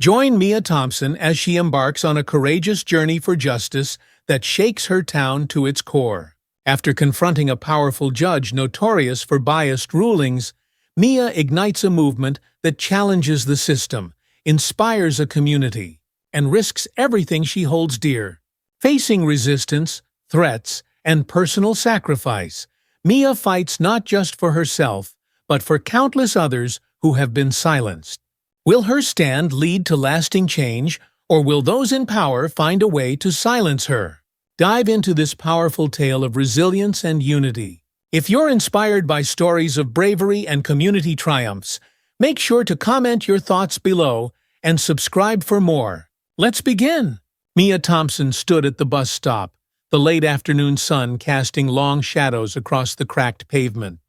Join Mia Thompson as she embarks on a courageous journey for justice that shakes her town to its core. After confronting a powerful judge notorious for biased rulings, Mia ignites a movement that challenges the system, inspires a community, and risks everything she holds dear. Facing resistance, threats, and personal sacrifice, Mia fights not just for herself, but for countless others who have been silenced. Will her stand lead to lasting change, or will those in power find a way to silence her? Dive into this powerful tale of resilience and unity. If you're inspired by stories of bravery and community triumphs, make sure to comment your thoughts below and subscribe for more. Let's begin! Mia Thompson stood at the bus stop, the late afternoon sun casting long shadows across the cracked pavement.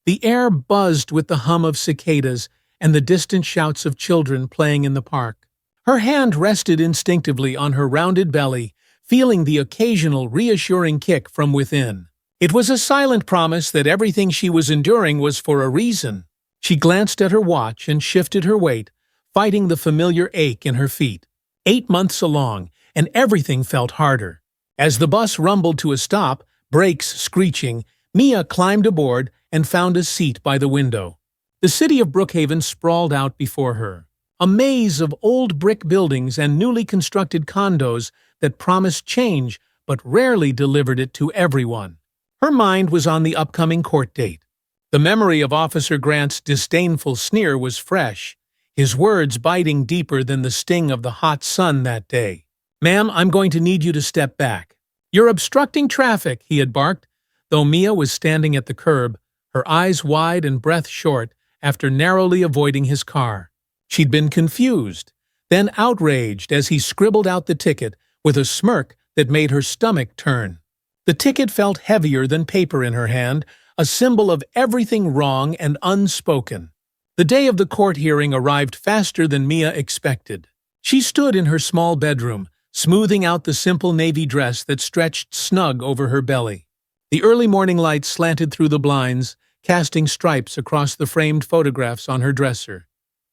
The air buzzed with the hum of cicadas and the distant shouts of children playing in the park. Her hand rested instinctively on her rounded belly, feeling the occasional reassuring kick from within. It was a silent promise that everything she was enduring was for a reason. She glanced at her watch and shifted her weight, fighting the familiar ache in her feet. 8 months along, and everything felt harder. As the bus rumbled to a stop, brakes screeching, Mia climbed aboard and found a seat by the window. The city of Brookhaven sprawled out before her, a maze of old brick buildings and newly constructed condos that promised change but rarely delivered it to everyone. Her mind was on the upcoming court date. The memory of Officer Grant's disdainful sneer was fresh, his words biting deeper than the sting of the hot sun that day. "Ma'am, I'm going to need you to step back." "You're obstructing traffic," he had barked, though Mia was standing at the curb, her eyes wide and breath short after narrowly avoiding his car. She'd been confused, then outraged as he scribbled out the ticket with a smirk that made her stomach turn. The ticket felt heavier than paper in her hand, a symbol of everything wrong and unspoken. The day of the court hearing arrived faster than Mia expected. She stood in her small bedroom, smoothing out the simple navy dress that stretched snug over her belly. The early morning light slanted through the blinds, casting stripes across the framed photographs on her dresser.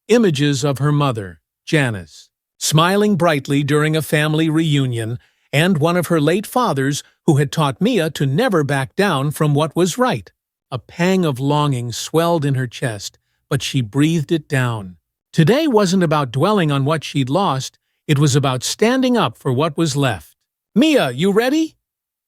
Images of her mother, Janice, smiling brightly during a family reunion, and one of her late fathers who had taught Mia to never back down from what was right. A pang of longing swelled in her chest, but she breathed it down. Today wasn't about dwelling on what she'd lost, it was about standing up for what was left. "Mia, you ready?"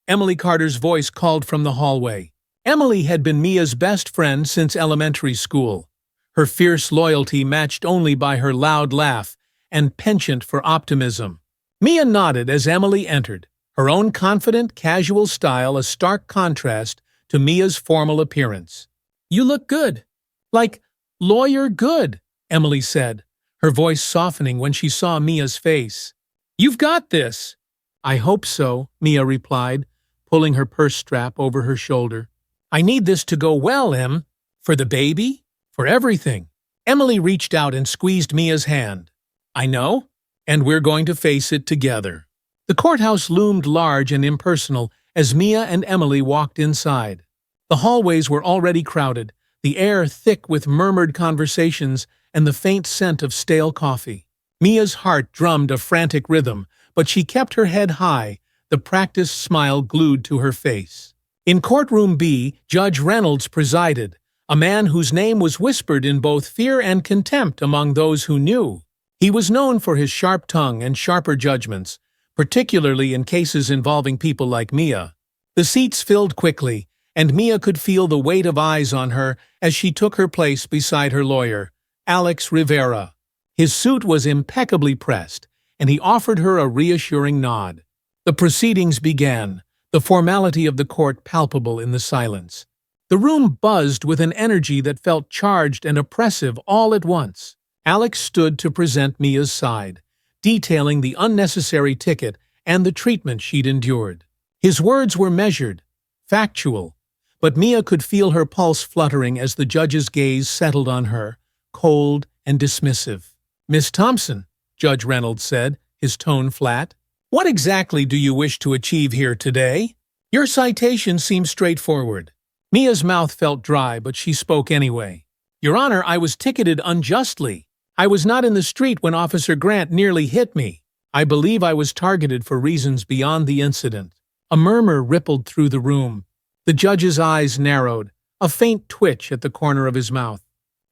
Emily Carter's voice called from the hallway. Emily had been Mia's best friend since elementary school, her fierce loyalty matched only by her loud laugh and penchant for optimism. Mia nodded as Emily entered, her own confident, casual style a stark contrast to Mia's formal appearance. "You look good. Like lawyer good," Emily said, her voice softening when she saw Mia's face. "You've got this." "I hope so," Mia replied, pulling her purse strap over her shoulder. "I need this to go well, Em. For the baby? For everything." Emily reached out and squeezed Mia's hand. "I know, and we're going to face it together." The courthouse loomed large and impersonal as Mia and Emily walked inside. The hallways were already crowded, the air thick with murmured conversations and the faint scent of stale coffee. Mia's heart drummed a frantic rhythm, but she kept her head high, the practiced smile glued to her face. In courtroom B, Judge Reynolds presided, a man whose name was whispered in both fear and contempt among those who knew. He was known for his sharp tongue and sharper judgments, particularly in cases involving people like Mia. The seats filled quickly, and Mia could feel the weight of eyes on her as she took her place beside her lawyer, Alex Rivera. His suit was impeccably pressed, and he offered her a reassuring nod. The proceedings began, the formality of the court palpable in the silence. The room buzzed with an energy that felt charged and oppressive all at once. Alex stood to present Mia's side, detailing the unnecessary ticket and the treatment she'd endured. His words were measured, factual, but Mia could feel her pulse fluttering as the judge's gaze settled on her, cold and dismissive. "Miss Thompson," Judge Reynolds said, his tone flat, "what exactly do you wish to achieve here today? Your citation seems straightforward." Mia's mouth felt dry, but she spoke anyway. "Your Honor, I was ticketed unjustly. I was not in the street when Officer Grant nearly hit me. I believe I was targeted for reasons beyond the incident." A murmur rippled through the room. The judge's eyes narrowed, a faint twitch at the corner of his mouth.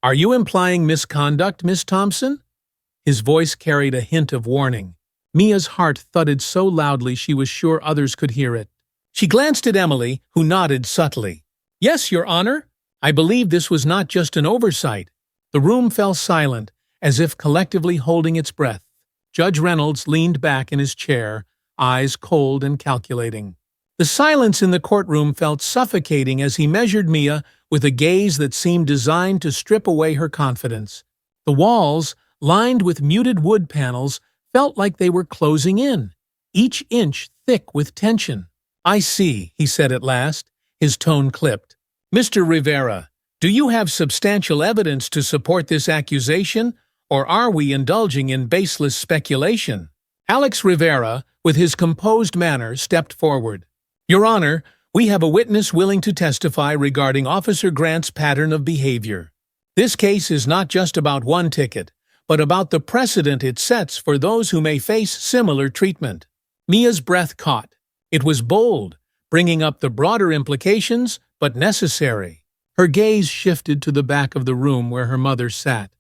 "Are you implying misconduct, Miss Thompson?" His voice carried a hint of warning. Mia's heart thudded so loudly she was sure others could hear it. She glanced at Emily, who nodded subtly. "Yes, Your Honor. I believe this was not just an oversight." The room fell silent, as if collectively holding its breath. Judge Reynolds leaned back in his chair, eyes cold and calculating. The silence in the courtroom felt suffocating as he measured Mia with a gaze that seemed designed to strip away her confidence. The walls, lined with muted wood panels, felt like they were closing in, each inch thick with tension. "I see," he said at last, his tone clipped. "Mr. Rivera, do you have substantial evidence to support this accusation, or are we indulging in baseless speculation?" Alex Rivera, with his composed manner, stepped forward. "Your Honor, we have a witness willing to testify regarding Officer Grant's pattern of behavior. This case is not just about one ticket, but about the precedent it sets for those who may face similar treatment." Mia's breath caught. It was bold, bringing up the broader implications, but necessary. Her gaze shifted to the back of the room where her mother sat,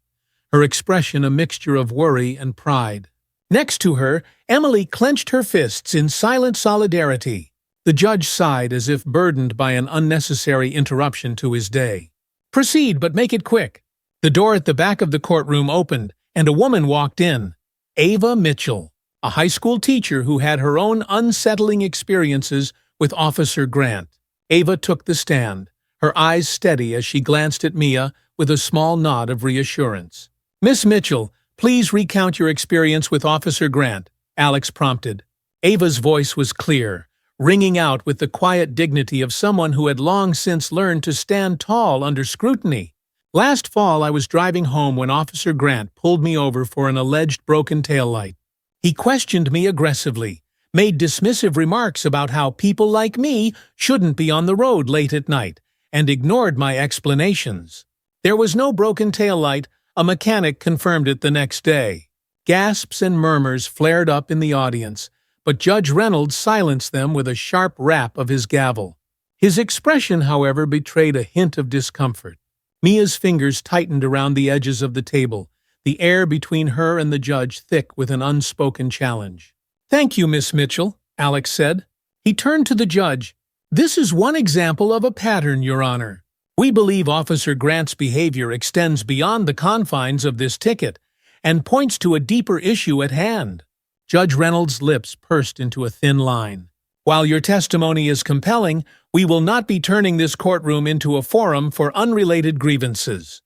her expression a mixture of worry and pride. Next to her, Emily clenched her fists in silent solidarity. The judge sighed as if burdened by an unnecessary interruption to his day. "Proceed, but make it quick." The door at the back of the courtroom opened, and a woman walked in. Ava Mitchell, a high school teacher who had her own unsettling experiences with Officer Grant. Ava took the stand, her eyes steady as she glanced at Mia with a small nod of reassurance. "Miss Mitchell, please recount your experience with Officer Grant," Alex prompted. Ava's voice was clear, ringing out with the quiet dignity of someone who had long since learned to stand tall under scrutiny. "Last fall I was driving home when Officer Grant pulled me over for an alleged broken taillight. He questioned me aggressively, made dismissive remarks about how people like me shouldn't be on the road late at night, and ignored my explanations. There was no broken taillight. A mechanic confirmed it the next day." Gasps and murmurs flared up in the audience, but Judge Reynolds silenced them with a sharp rap of his gavel. His expression, however, betrayed a hint of discomfort. Mia's fingers tightened around the edges of the table, the air between her and the judge thick with an unspoken challenge. "Thank you, Miss Mitchell," Alex said. He turned to the judge. "This is one example of a pattern, Your Honor. We believe Officer Grant's behavior extends beyond the confines of this ticket and points to a deeper issue at hand." Judge Reynolds' lips pursed into a thin line. "While your testimony is compelling, we will not be turning this courtroom into a forum for unrelated grievances."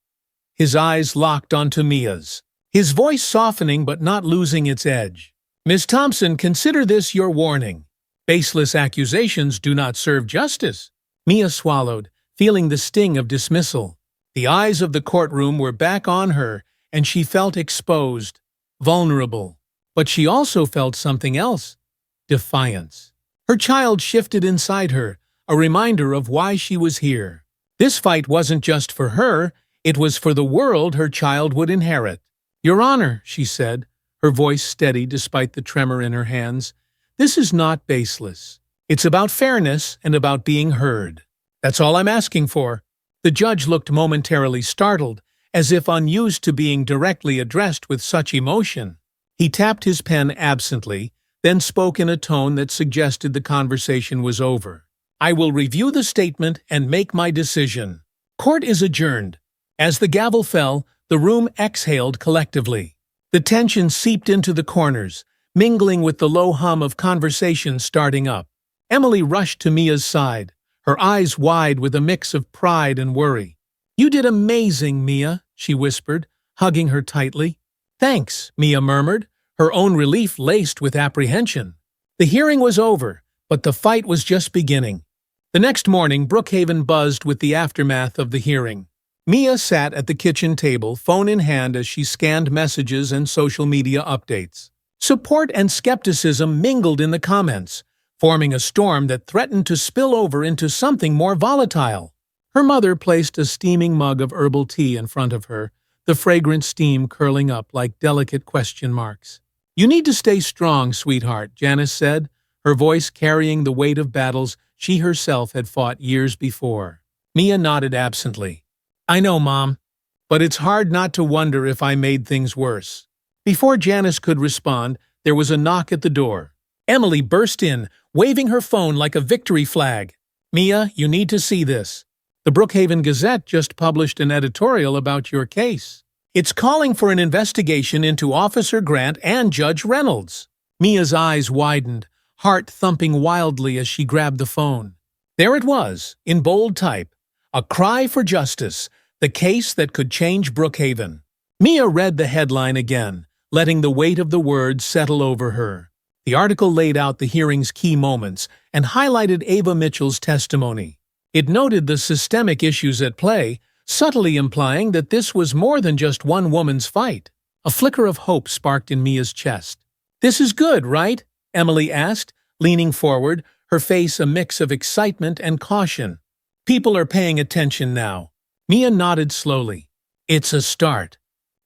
His eyes locked onto Mia's, his voice softening but not losing its edge. "Miss Thompson, consider this your warning. Baseless accusations do not serve justice." Mia swallowed, feeling the sting of dismissal. The eyes of the courtroom were back on her, and she felt exposed, vulnerable. But she also felt something else: defiance. Her child shifted inside her, a reminder of why she was here. This fight wasn't just for her, it was for the world her child would inherit. "Your Honor," she said, her voice steady despite the tremor in her hands, "this is not baseless. It's about fairness and about being heard. That's all I'm asking for." The judge looked momentarily startled, as if unused to being directly addressed with such emotion. He tapped his pen absently, then spoke in a tone that suggested the conversation was over. "I will review the statement and make my decision. Court is adjourned." As the gavel fell, the room exhaled collectively. The tension seeped into the corners, mingling with the low hum of conversation starting up. Emily rushed to Mia's side, her eyes wide with a mix of pride and worry. "You did amazing, Mia," she whispered, hugging her tightly. "Thanks," Mia murmured, her own relief laced with apprehension. The hearing was over, but the fight was just beginning. The next morning, Brookhaven buzzed with the aftermath of the hearing. Mia sat at the kitchen table, phone in hand as she scanned messages and social media updates. Support and skepticism mingled in the comments, forming a storm that threatened to spill over into something more volatile. Her mother placed a steaming mug of herbal tea in front of her, the fragrant steam curling up like delicate question marks. "You need to stay strong, sweetheart," Janice said, her voice carrying the weight of battles she herself had fought years before. Mia nodded absently. "I know, Mom, but it's hard not to wonder if I made things worse." Before Janice could respond, there was a knock at the door. Emily burst in, waving her phone like a victory flag. "Mia, you need to see this. The Brookhaven Gazette just published an editorial about your case. It's calling for an investigation into Officer Grant and Judge Reynolds." Mia's eyes widened, heart thumping wildly as she grabbed the phone. There it was, in bold type. "A cry for justice, the case that could change Brookhaven." Mia read the headline again, letting the weight of the words settle over her. The article laid out the hearing's key moments and highlighted Ava Mitchell's testimony. It noted the systemic issues at play, subtly implying that this was more than just one woman's fight. A flicker of hope sparked in Mia's chest. "This is good, right?" Emily asked, leaning forward, her face a mix of excitement and caution. "People are paying attention now." Mia nodded slowly. "It's a start.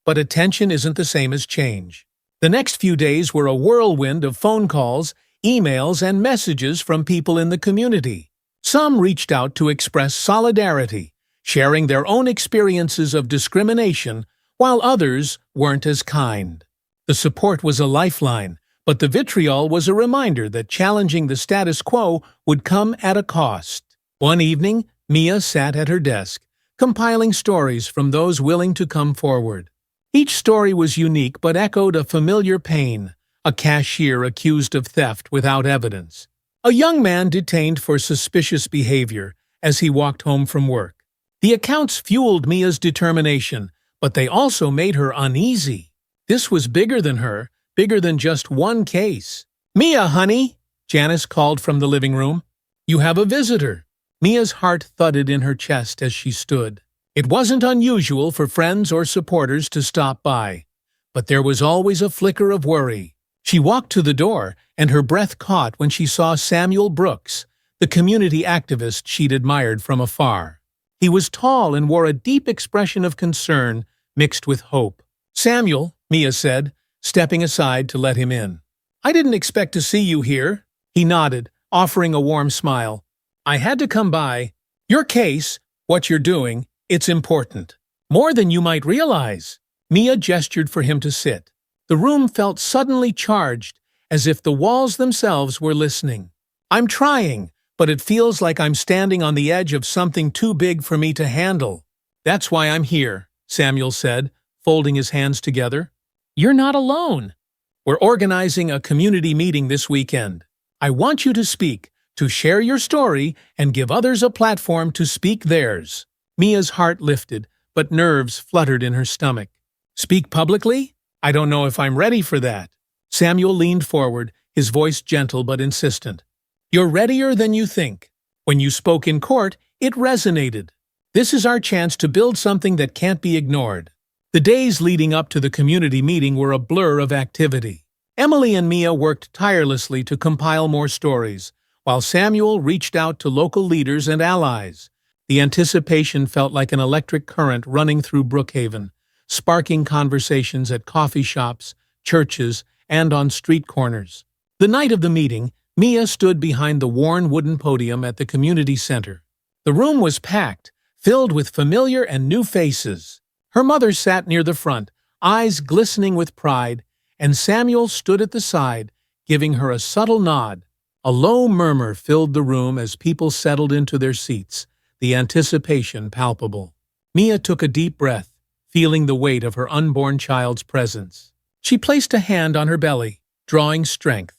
But attention isn't the same as change." The next few days were a whirlwind of phone calls, emails, and messages from people in the community. Some reached out to express solidarity, sharing their own experiences of discrimination, while others weren't as kind. The support was a lifeline, but the vitriol was a reminder that challenging the status quo would come at a cost. One evening, Mia sat at her desk, compiling stories from those willing to come forward. Each story was unique but echoed a familiar pain: a cashier accused of theft without evidence, a young man detained for suspicious behavior as he walked home from work. The accounts fueled Mia's determination, but they also made her uneasy. This was bigger than her, bigger than just one case. "Mia, honey," Janice called from the living room. "You have a visitor." Mia's heart thudded in her chest as she stood. It wasn't unusual for friends or supporters to stop by, but there was always a flicker of worry. She walked to the door, and her breath caught when she saw Samuel Brooks, the community activist she'd admired from afar. He was tall and wore a deep expression of concern mixed with hope. "Samuel," Mia said, stepping aside to let him in. "I didn't expect to see you here." He nodded, offering a warm smile. "I had to come by. Your case, what you're doing, it's important. More than you might realize." Mia gestured for him to sit. The room felt suddenly charged, as if the walls themselves were listening. "I'm trying, but it feels like I'm standing on the edge of something too big for me to handle." "That's why I'm here," Samuel said, folding his hands together. "You're not alone. We're organizing a community meeting this weekend. I want you to speak, to share your story, and give others a platform to speak theirs." Mia's heart lifted, but nerves fluttered in her stomach. "Speak publicly? I don't know if I'm ready for that." Samuel leaned forward, his voice gentle but insistent. "You're readier than you think. When you spoke in court, it resonated. This is our chance to build something that can't be ignored." The days leading up to the community meeting were a blur of activity. Emily and Mia worked tirelessly to compile more stories, while Samuel reached out to local leaders and allies. The anticipation felt like an electric current running through Brookhaven, sparking conversations at coffee shops, churches, and on street corners. The night of the meeting, Mia stood behind the worn wooden podium at the community center. The room was packed, filled with familiar and new faces. Her mother sat near the front, eyes glistening with pride, and Samuel stood at the side, giving her a subtle nod. A low murmur filled the room as people settled into their seats, the anticipation palpable. Mia took a deep breath, feeling the weight of her unborn child's presence. She placed a hand on her belly, drawing strength.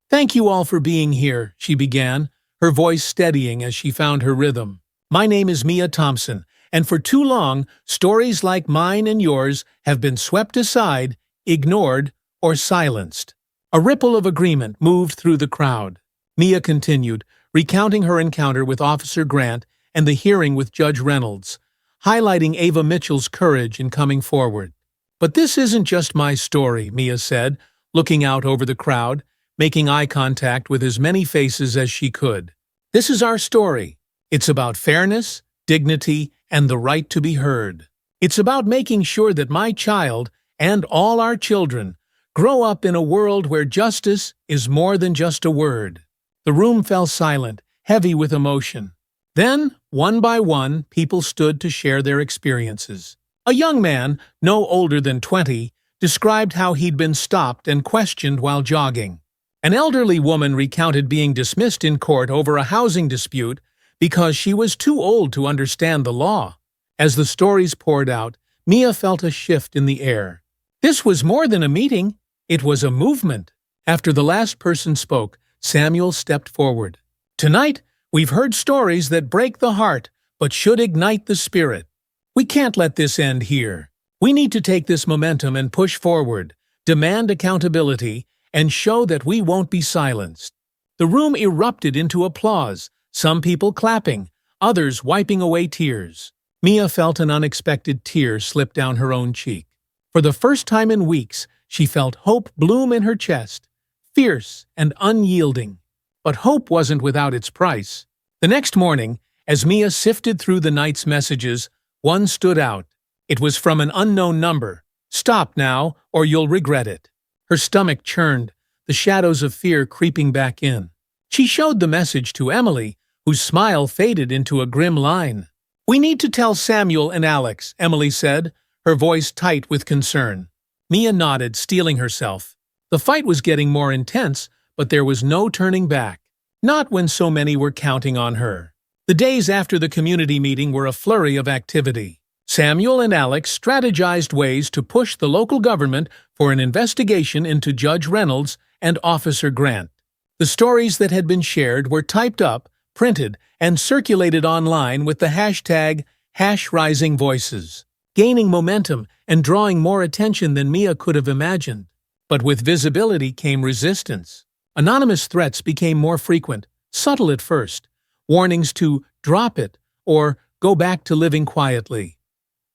"Thank you all for being here," she began, her voice steadying as she found her rhythm. "My name is Mia Thompson, and for too long, stories like mine and yours have been swept aside, ignored, or silenced." A ripple of agreement moved through the crowd. Mia continued, recounting her encounter with Officer Grant and the hearing with Judge Reynolds, highlighting Ava Mitchell's courage in coming forward. "But this isn't just my story," Mia said, looking out over the crowd, making eye contact with as many faces as she could. "This is our story. It's about fairness, dignity, and the right to be heard." It's about making sure that my child, and all our children, grow up in a world where justice is more than just a word." The room fell silent, heavy with emotion. Then, one by one, people stood to share their experiences. A young man, no older than 20, described how he'd been stopped and questioned while jogging. An elderly woman recounted being dismissed in court over a housing dispute because she was too old to understand the law. As the stories poured out, Mia felt a shift in the air. This was more than a meeting, it was a movement. After the last person spoke, Samuel stepped forward. "Tonight, we've heard stories that break the heart, but should ignite the spirit. We can't let this end here. We need to take this momentum and push forward, demand accountability, and show that we won't be silenced." The room erupted into applause, some people clapping, others wiping away tears. Mia felt an unexpected tear slip down her own cheek. For the first time in weeks, she felt hope bloom in her chest, fierce and unyielding. But hope wasn't without its price. The next morning, as Mia sifted through the night's messages, one stood out. It was from an unknown number. "Stop now, or you'll regret it." Her stomach churned, the shadows of fear creeping back in. She showed the message to Emily, whose smile faded into a grim line. "We need to tell Samuel and Alex," Emily said, her voice tight with concern. Mia nodded, steeling herself. The fight was getting more intense, but there was no turning back. Not when so many were counting on her. The days after the community meeting were a flurry of activity. Samuel and Alex strategized ways to push the local government for an investigation into Judge Reynolds and Officer Grant. The stories that had been shared were typed up, printed, and circulated online with the hashtag #RisingVoices, gaining momentum and drawing more attention than Mia could have imagined. But with visibility came resistance. Anonymous threats became more frequent, subtle at first, warnings to "drop it" or "go back to living quietly."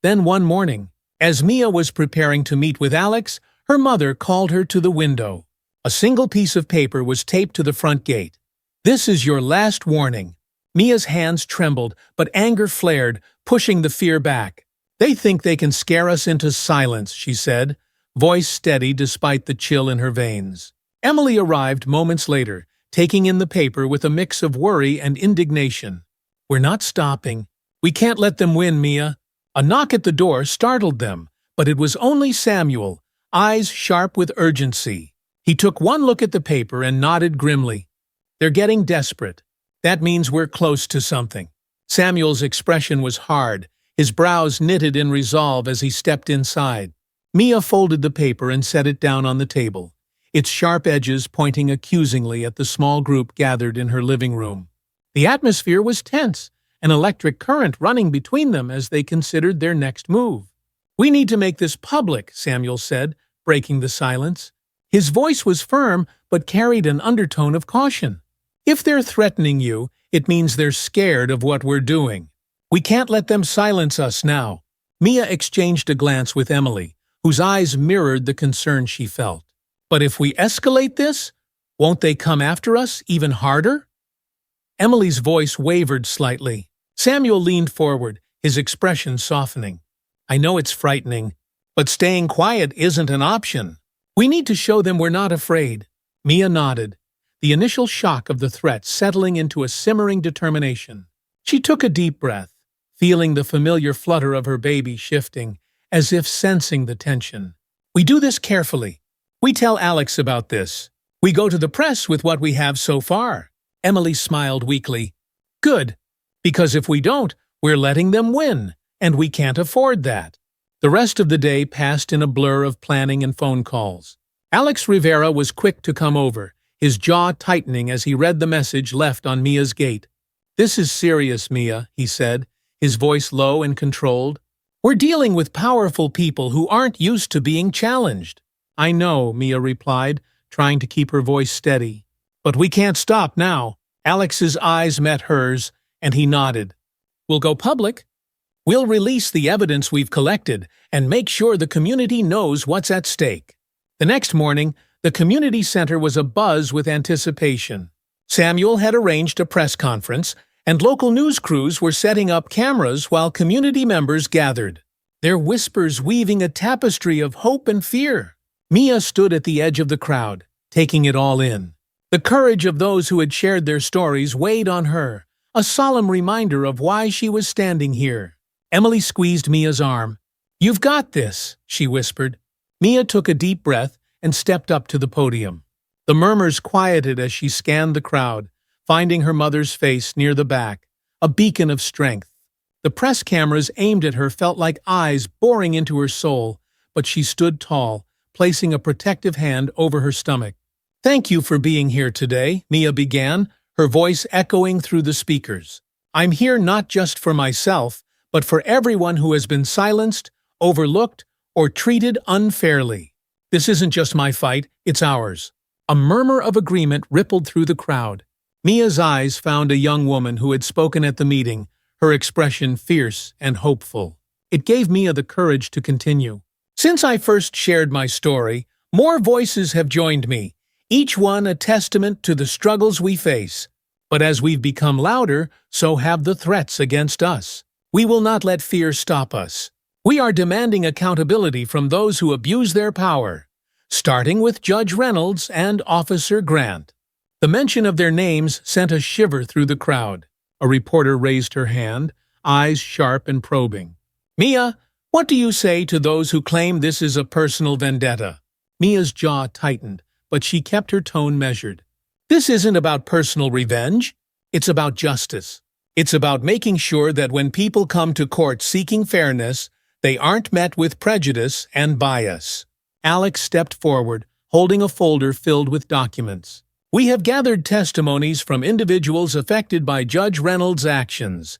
Then one morning, as Mia was preparing to meet with Alex, her mother called her to the window. A single piece of paper was taped to the front gate. "This is your last warning." Mia's hands trembled, but anger flared, pushing the fear back. "They think they can scare us into silence," she said, voice steady despite the chill in her veins. Emily arrived moments later, taking in the paper with a mix of worry and indignation. "We're not stopping. We can't let them win, Mia." A knock at the door startled them, but it was only Samuel, eyes sharp with urgency. He took one look at the paper and nodded grimly. "They're getting desperate. That means we're close to something." Samuel's expression was hard, his brows knitted in resolve as he stepped inside. Mia folded the paper and set it down on the table, its sharp edges pointing accusingly at the small group gathered in her living room. The atmosphere was tense, an electric current running between them as they considered their next move. "We need to make this public," Samuel said, breaking the silence. His voice was firm but carried an undertone of caution. "If they're threatening you, it means they're scared of what we're doing. We can't let them silence us now." Mia exchanged a glance with Emily, whose eyes mirrored the concern she felt. "But if we escalate this, won't they come after us even harder?" Emily's voice wavered slightly. Samuel leaned forward, his expression softening. "I know it's frightening, but staying quiet isn't an option. We need to show them we're not afraid." Mia nodded, the initial shock of the threat settling into a simmering determination. She took a deep breath, feeling the familiar flutter of her baby shifting, as if sensing the tension. "We do this carefully. We tell Alex about this. We go to the press with what we have so far." Emily smiled weakly. "Good, because if we don't, we're letting them win, and we can't afford that." The rest of the day passed in a blur of planning and phone calls. Alex Rivera was quick to come over, his jaw tightening as he read the message left on Mia's gate. "This is serious, Mia," he said, his voice low and controlled. "We're dealing with powerful people who aren't used to being challenged." "I know," Mia replied, trying to keep her voice steady. "But we can't stop now." Alex's eyes met hers, and he nodded. "We'll go public. We'll release the evidence we've collected and make sure the community knows what's at stake." The next morning, the community center was abuzz with anticipation. Samuel had arranged a press conference, and local news crews were setting up cameras while community members gathered. their whispers weaving a tapestry of hope and fear. Mia stood at the edge of the crowd, taking it all in. The courage of those who had shared their stories weighed on her, a solemn reminder of why she was standing here. Emily squeezed Mia's arm. "You've got this," she whispered. Mia took a deep breath and stepped up to the podium. The murmurs quieted as she scanned the crowd, finding her mother's face near the back, a beacon of strength. The press cameras aimed at her felt like eyes boring into her soul, but she stood tall, placing a protective hand over her stomach. "Thank you for being here today," Mia began, her voice echoing through the speakers. "I'm here not just for myself, but for everyone who has been silenced, overlooked, or treated unfairly. This isn't just my fight, it's ours." A murmur of agreement rippled through the crowd. Mia's eyes found a young woman who had spoken at the meeting, her expression fierce and hopeful. It gave Mia the courage to continue. "Since I first shared my story, more voices have joined me, each one a testament to the struggles we face. But as we've become louder, so have the threats against us. We will not let fear stop us. We are demanding accountability from those who abuse their power, starting with Judge Reynolds and Officer Grant." The mention of their names sent a shiver through the crowd. A reporter raised her hand, eyes sharp and probing. "Mia, what do you say to those who claim this is a personal vendetta?" Mia's jaw tightened, but she kept her tone measured. "This isn't about personal revenge. It's about justice. It's about making sure that when people come to court seeking fairness, they aren't met with prejudice and bias." Alex stepped forward, holding a folder filled with documents. "We have gathered testimonies from individuals affected by Judge Reynolds' actions,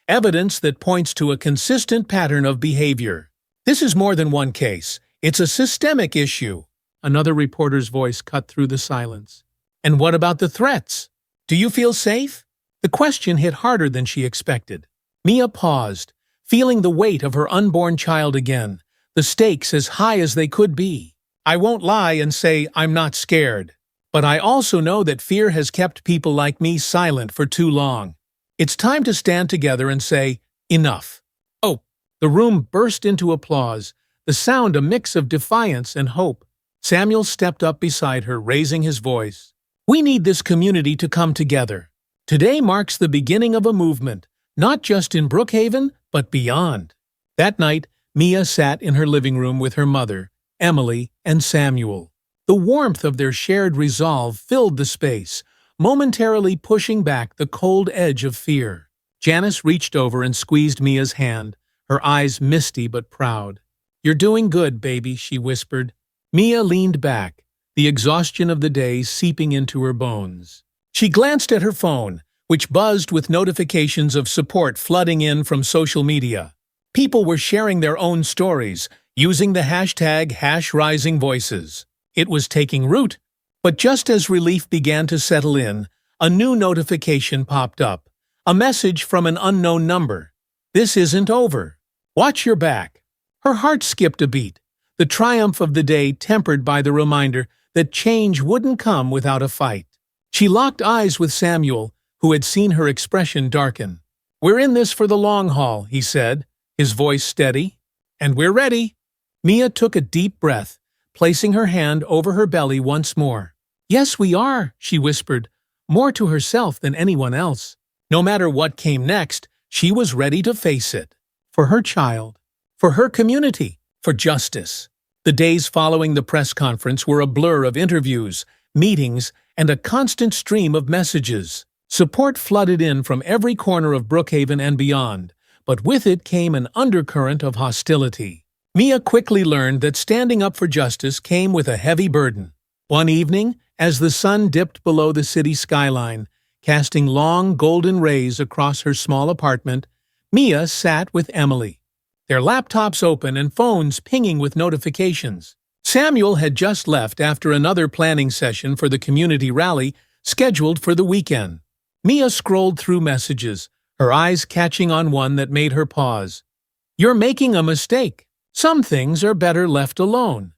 evidence that points to a consistent pattern of behavior. This is more than one case. It's a systemic issue." Another reporter's voice cut through the silence. "And what about the threats? Do you feel safe?" The question hit harder than she expected. Mia paused, feeling the weight of her unborn child again, the stakes as high as they could be. "I won't lie and say I'm not scared. But I also know that fear has kept people like me silent for too long. It's time to stand together and say, enough." "Oh!" The room burst into applause, the sound a mix of defiance and hope. Samuel stepped up beside her, raising his voice. "We need this community to come together. Today marks the beginning of a movement, not just in Brookhaven, but beyond." That night, Mia sat in her living room with her mother, Emily, and Samuel. The warmth of their shared resolve filled the space, momentarily pushing back the cold edge of fear. Janice reached over and squeezed Mia's hand, her eyes misty but proud. "You're doing good, baby," she whispered. Mia leaned back, the exhaustion of the day seeping into her bones. She glanced at her phone, which buzzed with notifications of support flooding in from social media. People were sharing their own stories, using the hashtag #RisingVoices. It was taking root, but just as relief began to settle in, a new notification popped up, a message from an unknown number. "This isn't over. Watch your back." Her heart skipped a beat, the triumph of the day tempered by the reminder that change wouldn't come without a fight. She locked eyes with Samuel, who had seen her expression darken. "We're in this for the long haul," he said, his voice steady. "And we're ready." Mia took a deep breath, placing her hand over her belly once more. "Yes, we are," she whispered, more to herself than anyone else. No matter what came next, she was ready to face it. For her child, for her community, for justice. The days following the press conference were a blur of interviews, meetings, and a constant stream of messages. Support flooded in from every corner of Brookhaven and beyond, but with it came an undercurrent of hostility. Mia quickly learned that standing up for justice came with a heavy burden. One evening, as the sun dipped below the city skyline, casting long golden rays across her small apartment, Mia sat with Emily, their laptops open and phones pinging with notifications. Samuel had just left after another planning session for the community rally scheduled for the weekend. Mia scrolled through messages, her eyes catching on one that made her pause. "You're making a mistake. Some things are better left alone."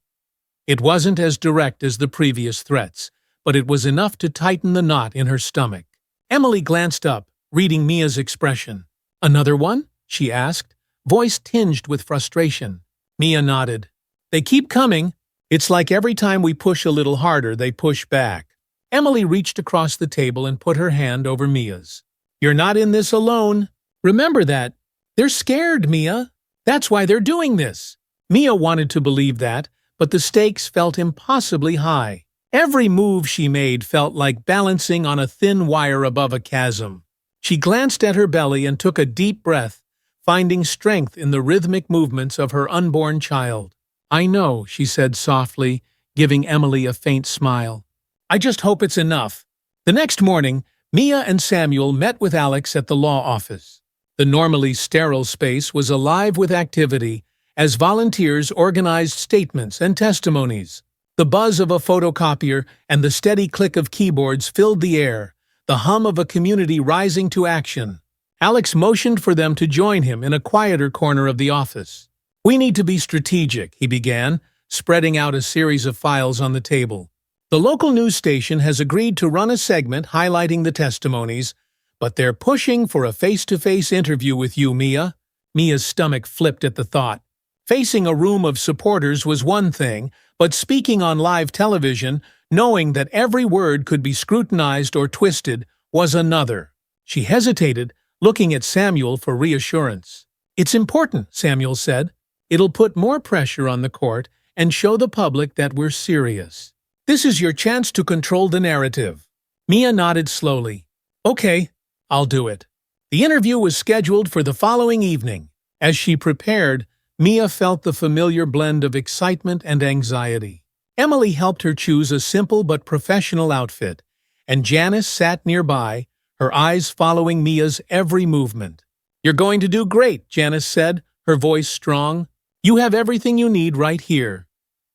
It wasn't as direct as the previous threats, but it was enough to tighten the knot in her stomach. Emily glanced up, reading Mia's expression. "Another one?" she asked, voice tinged with frustration. Mia nodded. They keep coming. It's like every time we push a little harder, they push back. Emily reached across the table and put her hand over Mia's. You're not in this alone. Remember that. They're scared, Mia. That's why they're doing this. Mia wanted to believe that, but the stakes felt impossibly high. Every move she made felt like balancing on a thin wire above a chasm. She glanced at her belly and took a deep breath, finding strength in the rhythmic movements of her unborn child. I know, she said softly, giving Emily a faint smile. I just hope it's enough. The next morning, Mia and Samuel met with Alex at the law office. The normally sterile space was alive with activity as volunteers organized statements and testimonies. The buzz of a photocopier and the steady click of keyboards filled the air, the hum of a community rising to action. Alex motioned for them to join him in a quieter corner of the office. We need to be strategic, he began, spreading out a series of files on the table. The local news station has agreed to run a segment highlighting the testimonies, but they're pushing for a face-to-face interview with you, Mia. Mia's stomach flipped at the thought. Facing a room of supporters was one thing, but speaking on live television, knowing that every word could be scrutinized or twisted, was another. She hesitated, looking at Samuel for reassurance. It's important, Samuel said. It'll put more pressure on the court and show the public that we're serious. This is your chance to control the narrative. Mia nodded slowly. Okay, I'll do it. The interview was scheduled for the following evening. As she prepared, Mia felt the familiar blend of excitement and anxiety. Emily helped her choose a simple but professional outfit, and Janice sat nearby, her eyes following Mia's every movement. You're going to do great, Janice said, her voice strong. You have everything you need right here.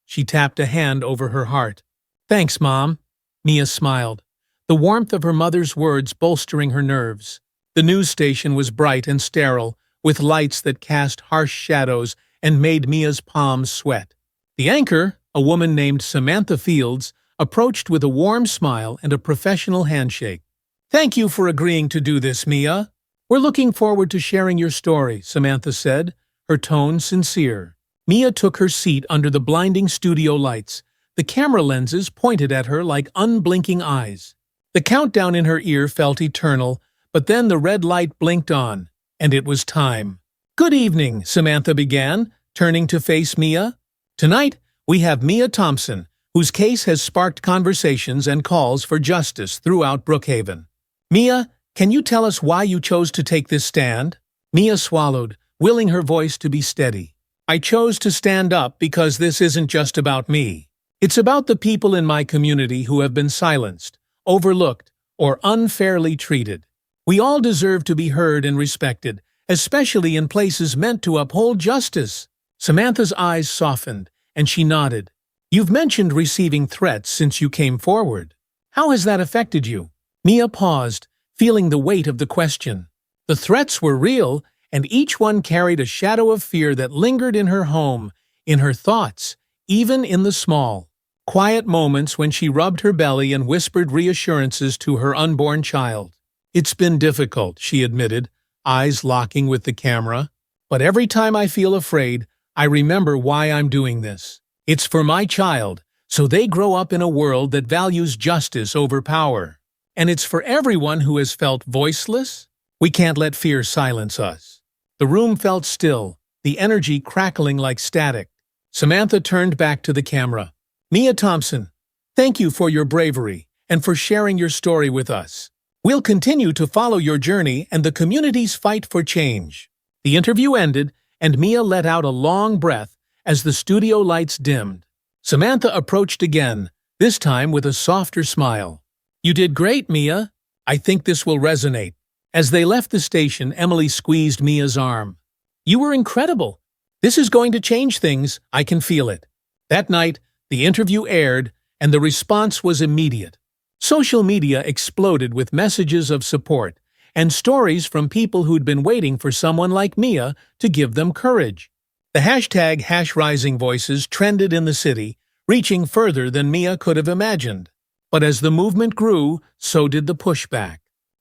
She tapped a hand over her heart. Thanks, Mom. Mia smiled, the warmth of her mother's words bolstering her nerves. The news station was bright and sterile, with lights that cast harsh shadows and made Mia's palms sweat. The anchor, a woman named Samantha Fields, approached with a warm smile and a professional handshake. Thank you for agreeing to do this, Mia. We're looking forward to sharing your story, Samantha said, her tone sincere. Mia took her seat under the blinding studio lights, the camera lenses pointed at her like unblinking eyes. The countdown in her ear felt eternal, but then the red light blinked on, and it was time. Good evening, Samantha began, turning to face Mia. Tonight, we have Mia Thompson, whose case has sparked conversations and calls for justice throughout Brookhaven. Mia, can you tell us why you chose to take this stand? Mia swallowed, willing her voice to be steady. I chose to stand up because this isn't just about me. It's about the people in my community who have been silenced, overlooked, or unfairly treated. We all deserve to be heard and respected, especially in places meant to uphold justice. Samantha's eyes softened, and she nodded. You've mentioned receiving threats since you came forward. How has that affected you? Mia paused, feeling the weight of the question. The threats were real, and each one carried a shadow of fear that lingered in her home, in her thoughts, even in the small, quiet moments when she rubbed her belly and whispered reassurances to her unborn child. It's been difficult, she admitted, eyes locking with the camera. But every time I feel afraid, I remember why I'm doing this. It's for my child, so they grow up in a world that values justice over power. And it's for everyone who has felt voiceless. We can't let fear silence us. The room felt still, the energy crackling like static. Samantha turned back to the camera. Mia Thompson, thank you for your bravery and for sharing your story with us. We'll continue to follow your journey and the community's fight for change. The interview ended, and Mia let out a long breath as the studio lights dimmed. Samantha approached again, this time with a softer smile. You did great, Mia. I think this will resonate. As they left the station, Emily squeezed Mia's arm. You were incredible. This is going to change things, I can feel it. That night, the interview aired, and the response was immediate. Social media exploded with messages of support and stories from people who'd been waiting for someone like Mia to give them courage. The hashtag #RisingVoices trended in the city, reaching further than Mia could have imagined. But as the movement grew, so did the pushback.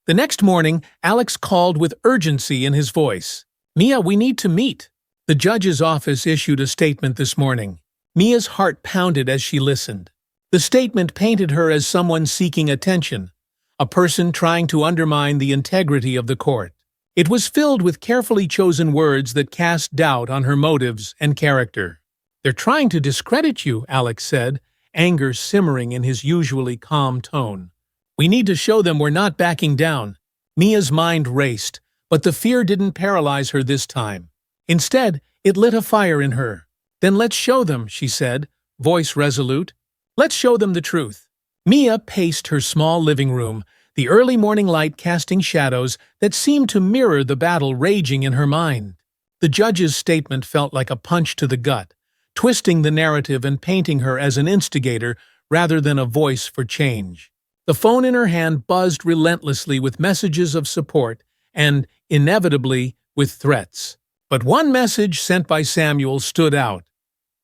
The next morning, Alex called with urgency in his voice. "Mia, we need to meet." The judge's office issued a statement this morning. Mia's heart pounded as she listened. The statement painted her as someone seeking attention, a person trying to undermine the integrity of the court. It was filled with carefully chosen words that cast doubt on her motives and character. "They're trying to discredit you," Alex said, anger simmering in his usually calm tone. "We need to show them we're not backing down." Mia's mind raced, but the fear didn't paralyze her this time. Instead, it lit a fire in her. "Then let's show them," she said, voice resolute. "Let's show them the truth." Mia paced her small living room, the early morning light casting shadows that seemed to mirror the battle raging in her mind. The judge's statement felt like a punch to the gut, twisting the narrative and painting her as an instigator rather than a voice for change. The phone in her hand buzzed relentlessly with messages of support and, inevitably, with threats. But one message sent by Samuel stood out.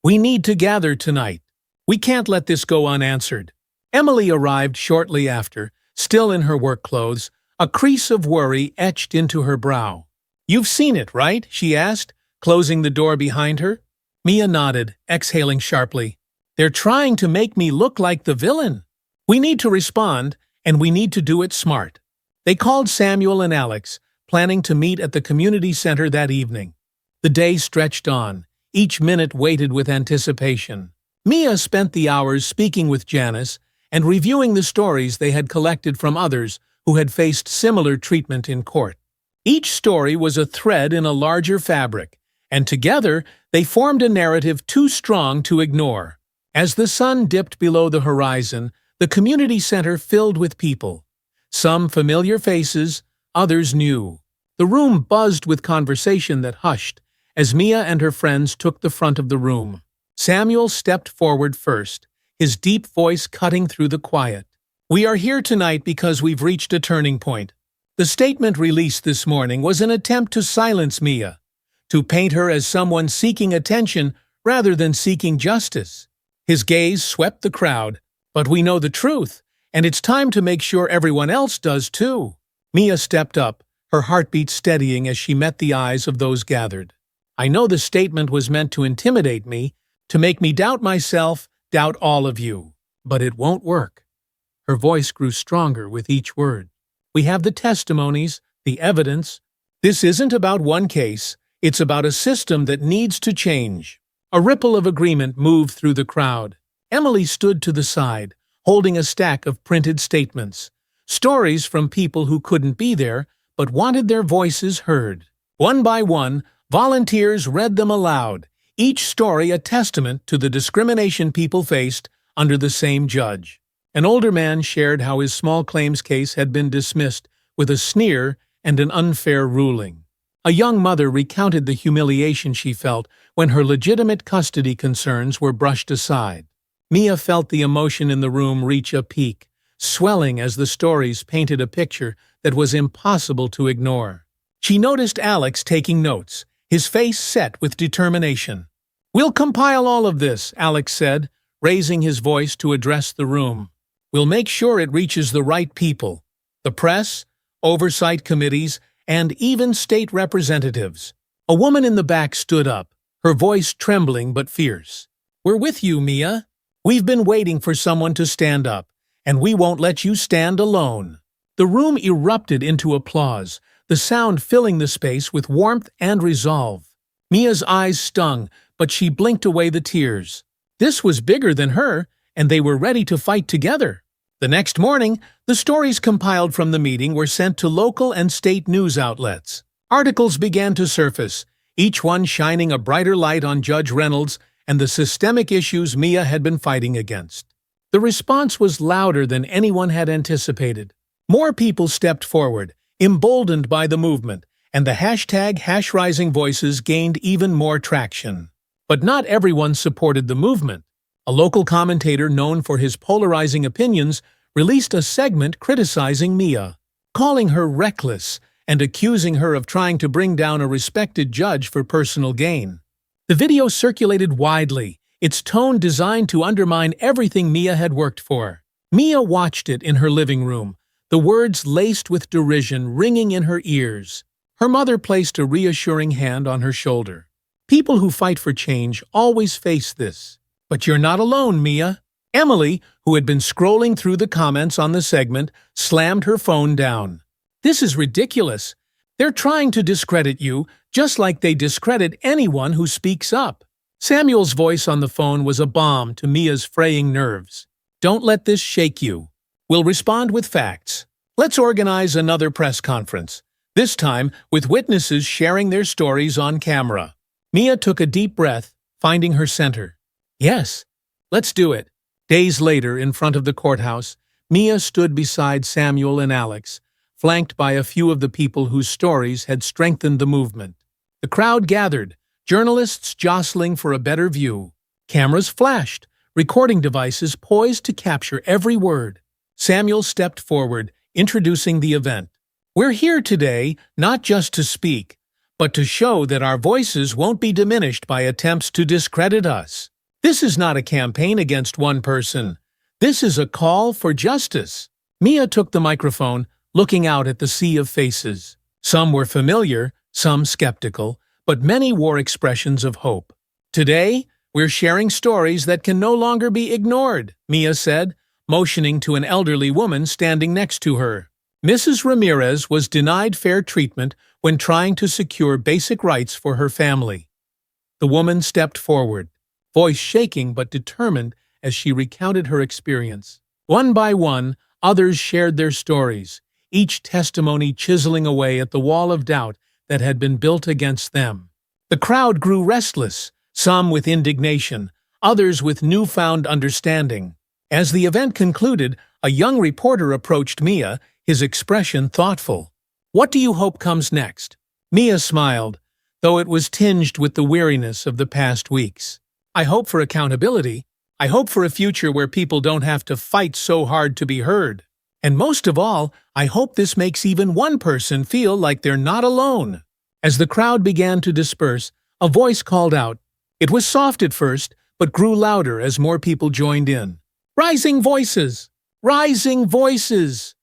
"We need to gather tonight. We can't let this go unanswered." Emily arrived shortly after, still in her work clothes, a crease of worry etched into her brow. "You've seen it, right?" she asked, closing the door behind her. Mia nodded, exhaling sharply. "They're trying to make me look like the villain. We need to respond, and we need to do it smart." They called Samuel and Alex, planning to meet at the community center that evening. The day stretched on, each minute weighted with anticipation. Mia spent the hours speaking with Janice and reviewing the stories they had collected from others who had faced similar treatment in court. Each story was a thread in a larger fabric, and together they formed a narrative too strong to ignore. As the sun dipped below the horizon, the community center filled with people. Some familiar faces, others new. The room buzzed with conversation that hushed as Mia and her friends took the front of the room. Samuel stepped forward first, his deep voice cutting through the quiet. "We are here tonight because we've reached a turning point." The statement released this morning was an attempt to silence Mia, to paint her as someone seeking attention rather than seeking justice. His gaze swept the crowd. "But we know the truth, and it's time to make sure everyone else does too." Mia stepped up, her heartbeat steadying as she met the eyes of those gathered. "I know the statement was meant to intimidate me, to make me doubt myself, doubt all of you. But it won't work." Her voice grew stronger with each word. "We have the testimonies, the evidence. This isn't about one case, it's about a system that needs to change." A ripple of agreement moved through the crowd. Emily stood to the side, holding a stack of printed statements. Stories from people who couldn't be there, but wanted their voices heard. One by one, volunteers read them aloud, each story a testament to the discrimination people faced under the same judge. An older man shared how his small claims case had been dismissed with a sneer and an unfair ruling. A young mother recounted the humiliation she felt when her legitimate custody concerns were brushed aside. Mia felt the emotion in the room reach a peak, swelling as the stories painted a picture that was impossible to ignore. She noticed Alex taking notes, his face set with determination. "We'll compile all of this," Alex said, raising his voice to address the room. "We'll make sure it reaches the right people, the press, oversight committees, and even state representatives." A woman in the back stood up, her voice trembling but fierce. "We're with you, Mia. We've been waiting for someone to stand up, and we won't let you stand alone." The room erupted into applause, the sound filling the space with warmth and resolve. Mia's eyes stung, but she blinked away the tears. This was bigger than her, and they were ready to fight together. The next morning, the stories compiled from the meeting were sent to local and state news outlets. Articles began to surface, each one shining a brighter light on Judge Reynolds and the systemic issues Mia had been fighting against. The response was louder than anyone had anticipated. More people stepped forward, emboldened by the movement, and the hashtag #HashRisingVoices gained even more traction. But not everyone supported the movement. A local commentator known for his polarizing opinions released a segment criticizing Mia, calling her reckless and accusing her of trying to bring down a respected judge for personal gain. The video circulated widely, its tone designed to undermine everything Mia had worked for. Mia watched it in her living room, the words laced with derision ringing in her ears. Her mother placed a reassuring hand on her shoulder. People who fight for change always face this. But you're not alone, Mia. Emily, who had been scrolling through the comments on the segment, slammed her phone down. This is ridiculous. They're trying to discredit you, just like they discredit anyone who speaks up. Samuel's voice on the phone was a balm to Mia's fraying nerves. Don't let this shake you. We'll respond with facts. Let's organize another press conference, this time with witnesses sharing their stories on camera. Mia took a deep breath, finding her center. Yes, let's do it. Days later, in front of the courthouse, Mia stood beside Samuel and Alex, flanked by a few of the people whose stories had strengthened the movement. The crowd gathered, journalists jostling for a better view. Cameras flashed, recording devices poised to capture every word. Samuel stepped forward, introducing the event. We're here today not just to speak, but to show that our voices won't be diminished by attempts to discredit us. This is not a campaign against one person. This is a call for justice. Mia took the microphone, looking out at the sea of faces. Some were familiar, some skeptical, but many wore expressions of hope. Today, we're sharing stories that can no longer be ignored, Mia said, motioning to an elderly woman standing next to her. Mrs. Ramirez was denied fair treatment when trying to secure basic rights for her family. The woman stepped forward, voice shaking but determined as she recounted her experience. One by one, others shared their stories, each testimony chiseling away at the wall of doubt that had been built against them. The crowd grew restless, some with indignation, others with newfound understanding. As the event concluded, a young reporter approached Mia, his expression thoughtful. "What do you hope comes next?" Mia smiled, though it was tinged with the weariness of the past weeks. "I hope for accountability. I hope for a future where people don't have to fight so hard to be heard. And most of all, I hope this makes even one person feel like they're not alone." As the crowd began to disperse, a voice called out. It was soft at first, but grew louder as more people joined in. "Rising voices! Rising voices!"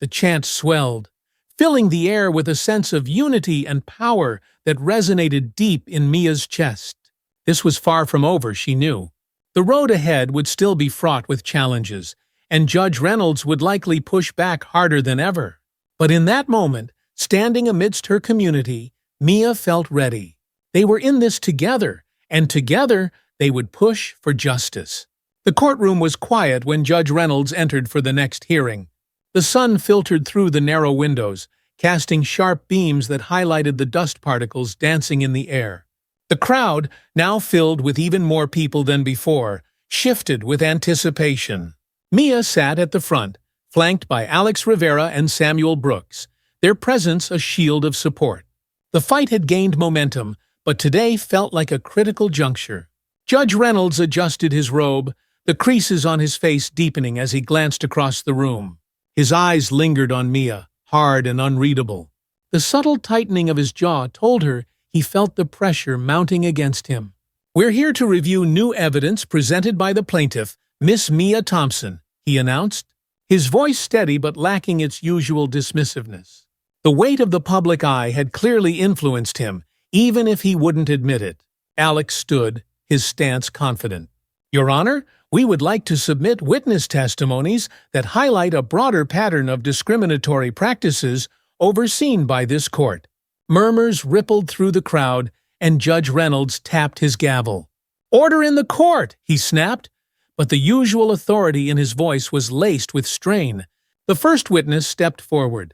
The chant swelled, filling the air with a sense of unity and power that resonated deep in Mia's chest. This was far from over, she knew. The road ahead would still be fraught with challenges, and Judge Reynolds would likely push back harder than ever. But in that moment, standing amidst her community, Mia felt ready. They were in this together, and together they would push for justice. The courtroom was quiet when Judge Reynolds entered for the next hearing. The sun filtered through the narrow windows, casting sharp beams that highlighted the dust particles dancing in the air. The crowd, now filled with even more people than before, shifted with anticipation. Mia sat at the front, flanked by Alex Rivera and Samuel Brooks, their presence a shield of support. The fight had gained momentum, but today felt like a critical juncture. Judge Reynolds adjusted his robe, the creases on his face deepening as he glanced across the room. His eyes lingered on Mia, hard and unreadable. The subtle tightening of his jaw told her he felt the pressure mounting against him. "We're here to review new evidence presented by the plaintiff, Miss Mia Thompson," he announced, his voice steady but lacking its usual dismissiveness. The weight of the public eye had clearly influenced him, even if he wouldn't admit it. Alex stood, his stance confident. "Your Honor, we would like to submit witness testimonies that highlight a broader pattern of discriminatory practices overseen by this court." Murmurs rippled through the crowd, and Judge Reynolds tapped his gavel. "Order in the court!" he snapped, but the usual authority in his voice was laced with strain. The first witness stepped forward.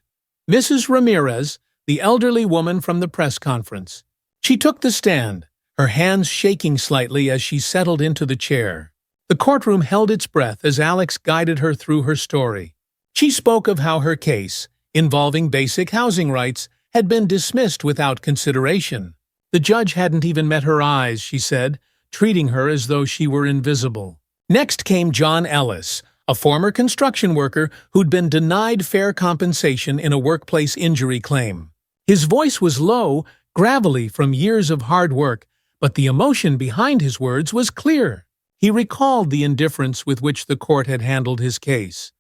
Mrs. Ramirez, the elderly woman from the press conference. She took the stand, her hands shaking slightly as she settled into the chair. The courtroom held its breath as Alex guided her through her story. She spoke of how her case, involving basic housing rights, had been dismissed without consideration. The judge hadn't even met her eyes, she said, treating her as though she were invisible. Next came John Ellis, a former construction worker who'd been denied fair compensation in a workplace injury claim. His voice was low, gravelly from years of hard work, but the emotion behind his words was clear. He recalled the indifference with which the court had handled his case,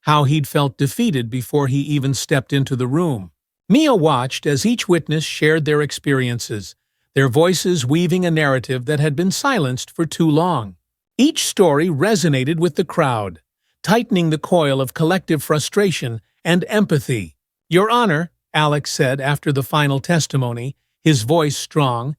how he'd felt defeated before he even stepped into the room. Mia watched as each witness shared their experiences, their voices weaving a narrative that had been silenced for too long. Each story resonated with the crowd, tightening the coil of collective frustration and empathy. "Your Honor," Alex said after the final testimony, his voice strong,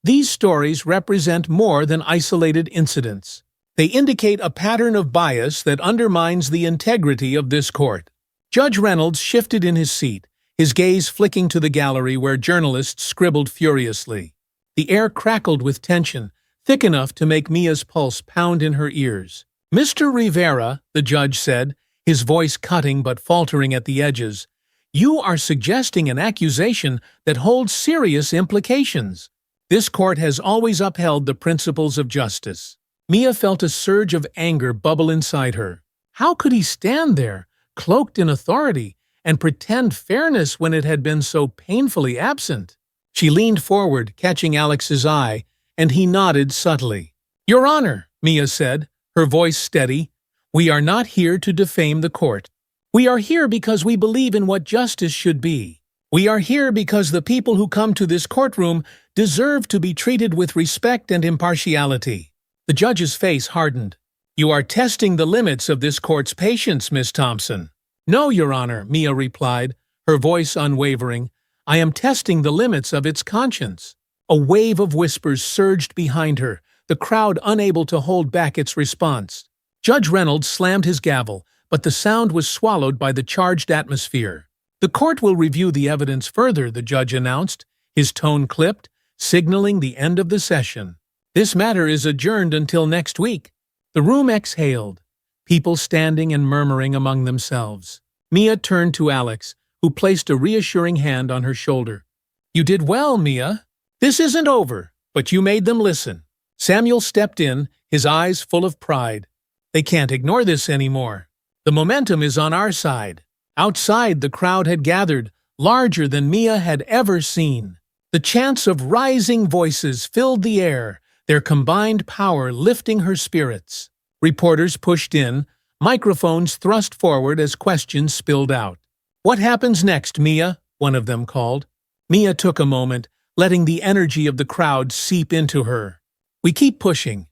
"these stories represent more than isolated incidents. They indicate a pattern of bias that undermines the integrity of this court." Judge Reynolds shifted in his seat, his gaze flicking to the gallery where journalists scribbled furiously. The air crackled with tension, thick enough to make Mia's pulse pound in her ears. "Mr. Rivera," the judge said, his voice cutting but faltering at the edges, "you are suggesting an accusation that holds serious implications. This court has always upheld the principles of justice." Mia felt a surge of anger bubble inside her. How could he stand there, cloaked in authority, and pretend fairness when it had been so painfully absent? She leaned forward, catching Alex's eye, and he nodded subtly. "Your Honor," Mia said, her voice steady, "we are not here to defame the court. We are here because we believe in what justice should be. We are here because the people who come to this courtroom deserve to be treated with respect and impartiality." The judge's face hardened. "You are testing the limits of this court's patience, Miss Thompson." "No, Your Honor," Mia replied, her voice unwavering. "I am testing the limits of its conscience." A wave of whispers surged behind her, the crowd unable to hold back its response. Judge Reynolds slammed his gavel, but the sound was swallowed by the charged atmosphere. "The court will review the evidence further," the judge announced, his tone clipped, signaling the end of the session. "This matter is adjourned until next week." The room exhaled, people standing and murmuring among themselves. Mia turned to Alex, who placed a reassuring hand on her shoulder. "You did well, Mia. This isn't over, but you made them listen." Samuel stepped in, his eyes full of pride. "They can't ignore this anymore. The momentum is on our side." Outside, the crowd had gathered, larger than Mia had ever seen. The chants of rising voices filled the air, their combined power lifting her spirits. Reporters pushed in, microphones thrust forward as questions spilled out. "What happens next, Mia?" one of them called. Mia took a moment, letting the energy of the crowd seep into her. "We keep pushing.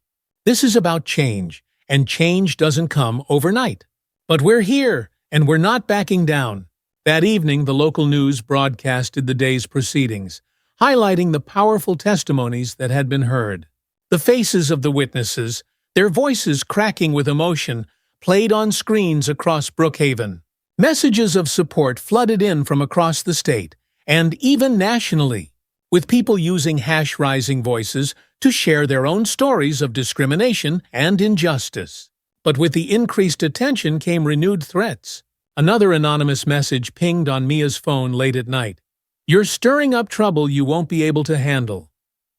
This is about change, and change doesn't come overnight. But we're here, and we're not backing down." That evening, the local news broadcasted the day's proceedings, highlighting the powerful testimonies that had been heard. The faces of the witnesses, their voices cracking with emotion, played on screens across Brookhaven. Messages of support flooded in from across the state, and even nationally, with people using #Rising Voices to share their own stories of discrimination and injustice. But with the increased attention came renewed threats. Another anonymous message pinged on Mia's phone late at night. "You're stirring up trouble you won't be able to handle."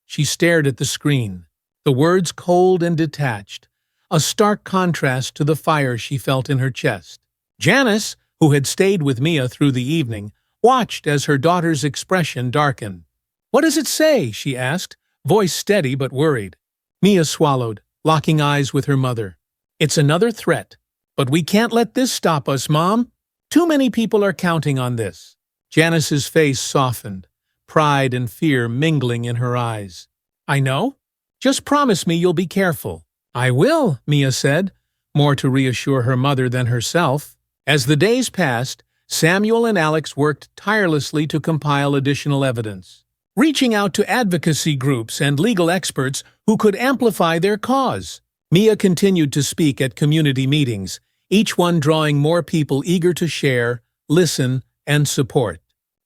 She stared at the screen, the words cold and detached, a stark contrast to the fire she felt in her chest. Janice, who had stayed with Mia through the evening, watched as her daughter's expression darkened. "What does it say?" she asked, voice steady but worried. Mia swallowed, locking eyes with her mother. "It's another threat. But we can't let this stop us, Mom. Too many people are counting on this." Janice's face softened, pride and fear mingling in her eyes. "I know. Just promise me you'll be careful." "I will," Mia said, more to reassure her mother than herself. As the days passed, Samuel and Alex worked tirelessly to compile additional evidence, reaching out to advocacy groups and legal experts who could amplify their cause. Mia continued to speak at community meetings, each one drawing more people eager to share, listen, and support.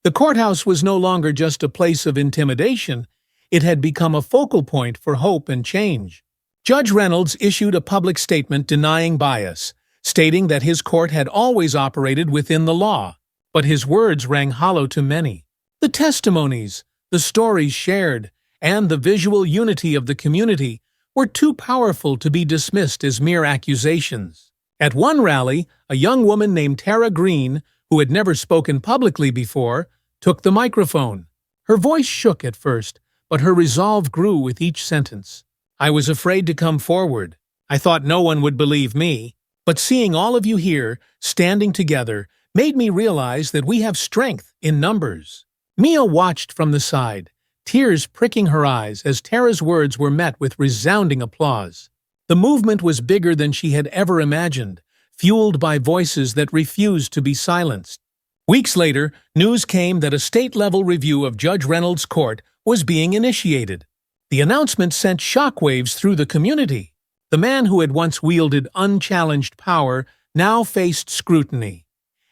The courthouse was no longer just a place of intimidation, it had become a focal point for hope and change. Judge Reynolds issued a public statement denying bias, stating that his court had always operated within the law, but his words rang hollow to many. The testimonies, the stories shared, and the visual unity of the community were too powerful to be dismissed as mere accusations. At one rally, a young woman named Tara Green, who had never spoken publicly before, took the microphone. Her voice shook at first, but her resolve grew with each sentence. "I was afraid to come forward. I thought no one would believe me. But seeing all of you here, standing together, made me realize that we have strength in numbers." Mia watched from the side, tears pricking her eyes as Tara's words were met with resounding applause. The movement was bigger than she had ever imagined, fueled by voices that refused to be silenced. Weeks later, news came that a state-level review of Judge Reynolds' court was being initiated. The announcement sent shockwaves through the community. The man who had once wielded unchallenged power now faced scrutiny,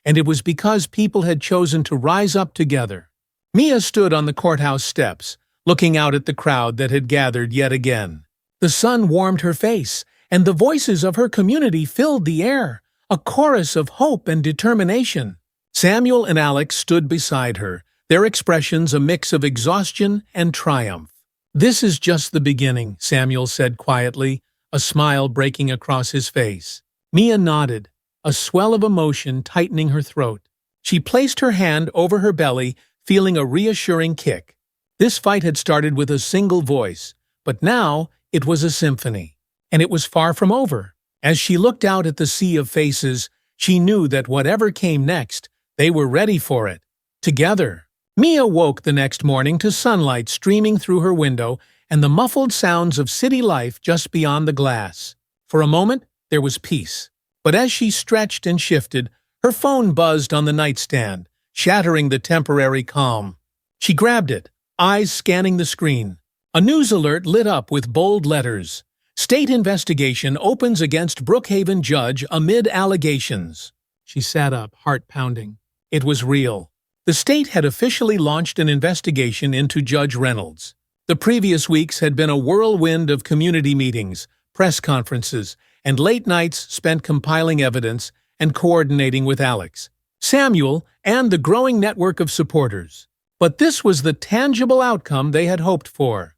and it was because people had chosen to rise up together. Mia stood on the courthouse steps, looking out at the crowd that had gathered yet again. The sun warmed her face, and the voices of her community filled the air, a chorus of hope and determination. Samuel and Alex stood beside her, their expressions a mix of exhaustion and triumph. "This is just the beginning," Samuel said quietly, a smile breaking across his face. Mia nodded, a swell of emotion tightening her throat. She placed her hand over her belly, feeling a reassuring kick. This fight had started with a single voice, but now it was a symphony. And it was far from over. As she looked out at the sea of faces, she knew that whatever came next, they were ready for it. Together. Mia woke the next morning to sunlight streaming through her window and the muffled sounds of city life just beyond the glass. For a moment, there was peace. But as she stretched and shifted, her phone buzzed on the nightstand, shattering the temporary calm. She grabbed it, eyes scanning the screen. A news alert lit up with bold letters. "State investigation opens against Brookhaven judge amid allegations." She sat up, heart pounding. It was real. The state had officially launched an investigation into Judge Reynolds. The previous weeks had been a whirlwind of community meetings, press conferences, and late nights spent compiling evidence and coordinating with Alex, Samuel, and the growing network of supporters. But this was the tangible outcome they had hoped for.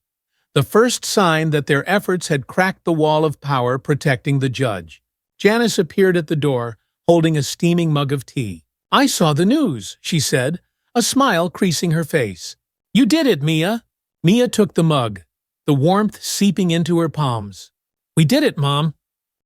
The first sign that their efforts had cracked the wall of power protecting the judge. Janice appeared at the door, holding a steaming mug of tea. "I saw the news," she said, a smile creasing her face. "You did it, Mia." Mia took the mug, the warmth seeping into her palms. "We did it, Mom.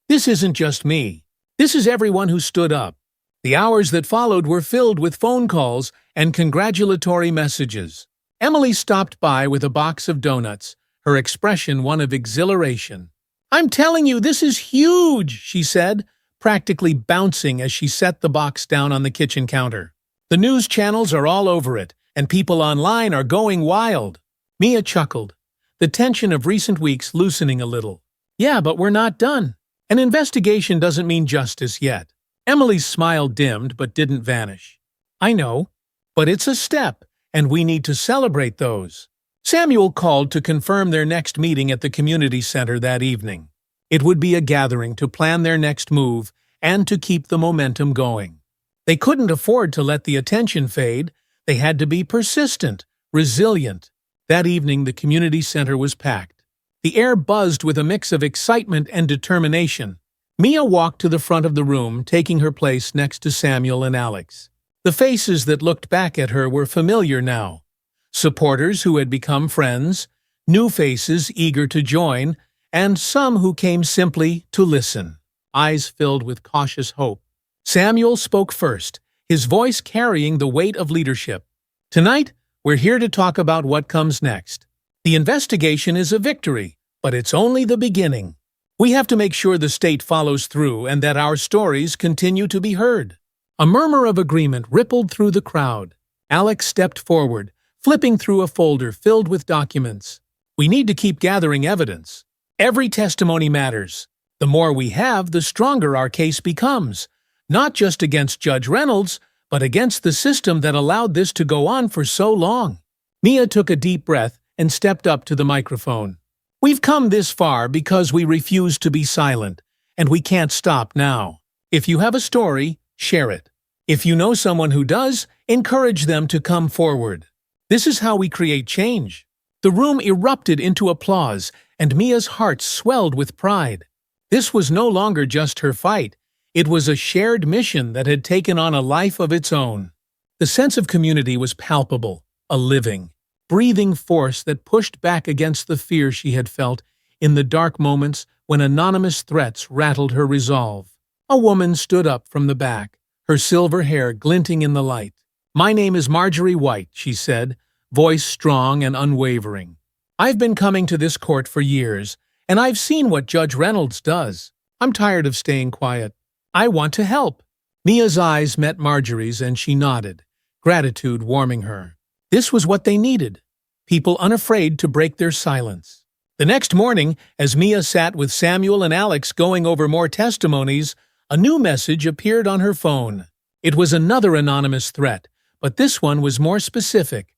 This isn't just me. This is everyone who stood up." The hours that followed were filled with phone calls and congratulatory messages. Emily stopped by with a box of donuts, her expression one of exhilaration. "I'm telling you, this is huge," she said, practically bouncing as she set the box down on the kitchen counter. "The news channels are all over it, and people online are going wild." Mia chuckled, the tension of recent weeks loosening a little. "Yeah, but we're not done. An investigation doesn't mean justice yet." Emily's smile dimmed but didn't vanish. "I know, but it's a step, and we need to celebrate those." Samuel called to confirm their next meeting at the community center that evening. It would be a gathering to plan their next move and to keep the momentum going. They couldn't afford to let the attention fade. They had to be persistent, resilient. That evening, the community center was packed. The air buzzed with a mix of excitement and determination. Mia walked to the front of the room, taking her place next to Samuel and Alex. The faces that looked back at her were familiar now. Supporters who had become friends, new faces eager to join, and some who came simply to listen, eyes filled with cautious hope. Samuel spoke first, his voice carrying the weight of leadership. "Tonight, we're here to talk about what comes next. The investigation is a victory, but it's only the beginning. We have to make sure the state follows through and that our stories continue to be heard." A murmur of agreement rippled through the crowd. Alex stepped forward, flipping through a folder filled with documents. "We need to keep gathering evidence. Every testimony matters. The more we have, the stronger our case becomes, not just against Judge Reynolds, but against the system that allowed this to go on for so long." Mia took a deep breath and stepped up to the microphone. "We've come this far because we refuse to be silent, and we can't stop now. If you have a story, share it. If you know someone who does, encourage them to come forward. This is how we create change." The room erupted into applause, and Mia's heart swelled with pride. This was no longer just her fight. It was a shared mission that had taken on a life of its own. The sense of community was palpable, a living, breathing force that pushed back against the fear she had felt in the dark moments when anonymous threats rattled her resolve. A woman stood up from the back, her silver hair glinting in the light. "My name is Marjorie White," she said, voice strong and unwavering. "I've been coming to this court for years, and I've seen what Judge Reynolds does. I'm tired of staying quiet. I want to help." Mia's eyes met Marjorie's and she nodded, gratitude warming her. This was what they needed. People unafraid to break their silence. The next morning, as Mia sat with Samuel and Alex going over more testimonies, a new message appeared on her phone. It was another anonymous threat, but this one was more specific.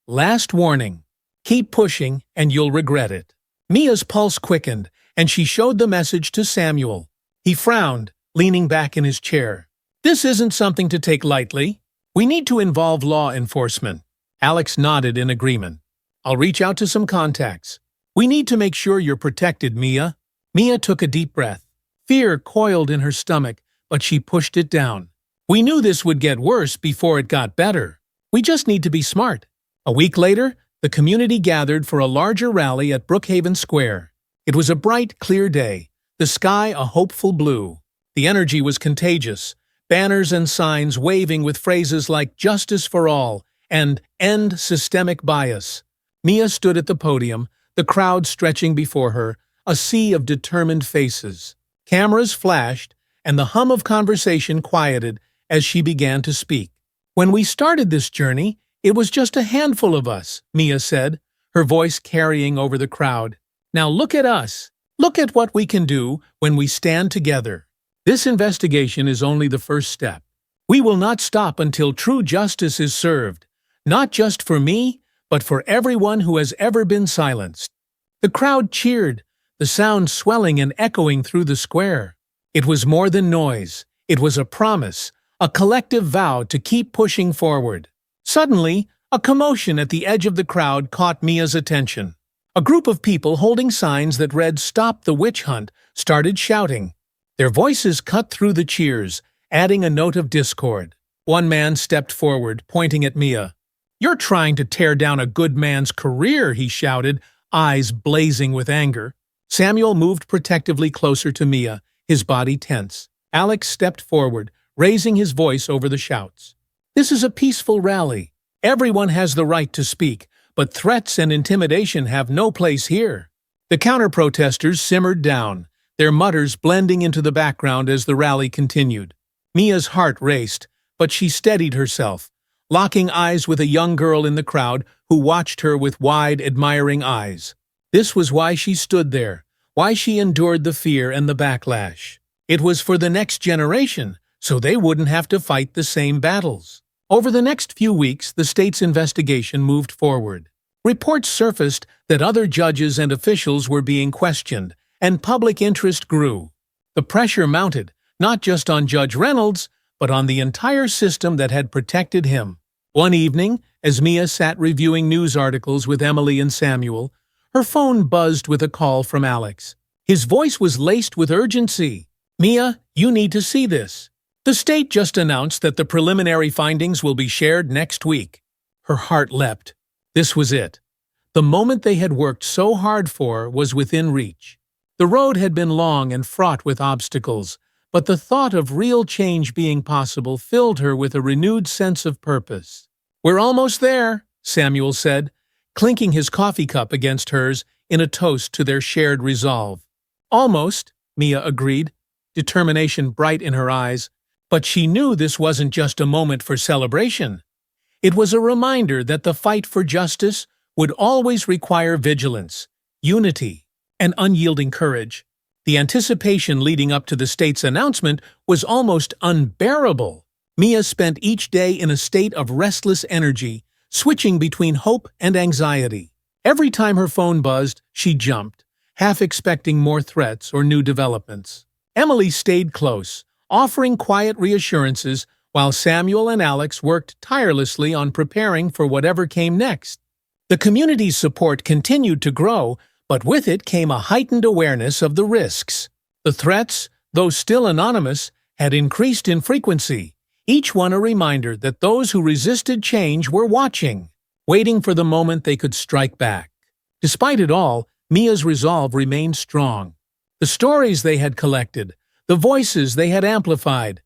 "Last warning. Keep pushing and you'll regret it." Mia's pulse quickened, and she showed the message to Samuel. He frowned, leaning back in his chair. "This isn't something to take lightly. We need to involve law enforcement." Alex nodded in agreement. "I'll reach out to some contacts. We need to make sure you're protected, Mia." Mia took a deep breath. Fear coiled in her stomach, but she pushed it down. "We knew this would get worse before it got better. We just need to be smart." A week later, the community gathered for a larger rally at Brookhaven Square. It was a bright, clear day, the sky a hopeful blue. The energy was contagious, banners and signs waving with phrases like "Justice for All" and "End Systemic Bias." Mia stood at the podium, the crowd stretching before her, a sea of determined faces. Cameras flashed, and the hum of conversation quieted as she began to speak. "When we started this journey, it was just a handful of us," Mia said, her voice carrying over the crowd. "Now look at us. Look at what we can do when we stand together. This investigation is only the first step. We will not stop until true justice is served, not just for me, but for everyone who has ever been silenced." The crowd cheered, the sound swelling and echoing through the square. It was more than noise. It was a promise, a collective vow to keep pushing forward. Suddenly, a commotion at the edge of the crowd caught Mia's attention. A group of people holding signs that read "Stop the Witch Hunt" started shouting. Their voices cut through the cheers, adding a note of discord. One man stepped forward, pointing at Mia. "You're trying to tear down a good man's career," he shouted, eyes blazing with anger. Samuel moved protectively closer to Mia, his body tense. Alex stepped forward, raising his voice over the shouts. "This is a peaceful rally. Everyone has the right to speak, but threats and intimidation have no place here." The counter-protesters simmered down, their mutters blending into the background as the rally continued. Mia's heart raced, but she steadied herself, locking eyes with a young girl in the crowd who watched her with wide, admiring eyes. This was why she stood there, why she endured the fear and the backlash. It was for the next generation, so they wouldn't have to fight the same battles. Over the next few weeks, the state's investigation moved forward. Reports surfaced that other judges and officials were being questioned, and public interest grew. The pressure mounted, not just on Judge Reynolds, but on the entire system that had protected him. One evening, as Mia sat reviewing news articles with Emily and Samuel, her phone buzzed with a call from Alex. His voice was laced with urgency. "Mia, you need to see this. The state just announced that the preliminary findings will be shared next week." Her heart leapt. This was it. The moment they had worked so hard for was within reach. The road had been long and fraught with obstacles, but the thought of real change being possible filled her with a renewed sense of purpose. "We're almost there," Samuel said, clinking his coffee cup against hers in a toast to their shared resolve. "Almost," Mia agreed, determination bright in her eyes, but she knew this wasn't just a moment for celebration. It was a reminder that the fight for justice would always require vigilance, unity, and unyielding courage. The anticipation leading up to the state's announcement was almost unbearable. Mia spent each day in a state of restless energy, switching between hope and anxiety. Every time her phone buzzed, she jumped, half expecting more threats or new developments. Emily stayed close, offering quiet reassurances, while Samuel and Alex worked tirelessly on preparing for whatever came next. The community's support continued to grow, but with it came a heightened awareness of the risks. The threats, though still anonymous, had increased in frequency, each one a reminder that those who resisted change were watching, waiting for the moment they could strike back. Despite it all, Mia's resolve remained strong. The stories they had collected, the voices they had amplified,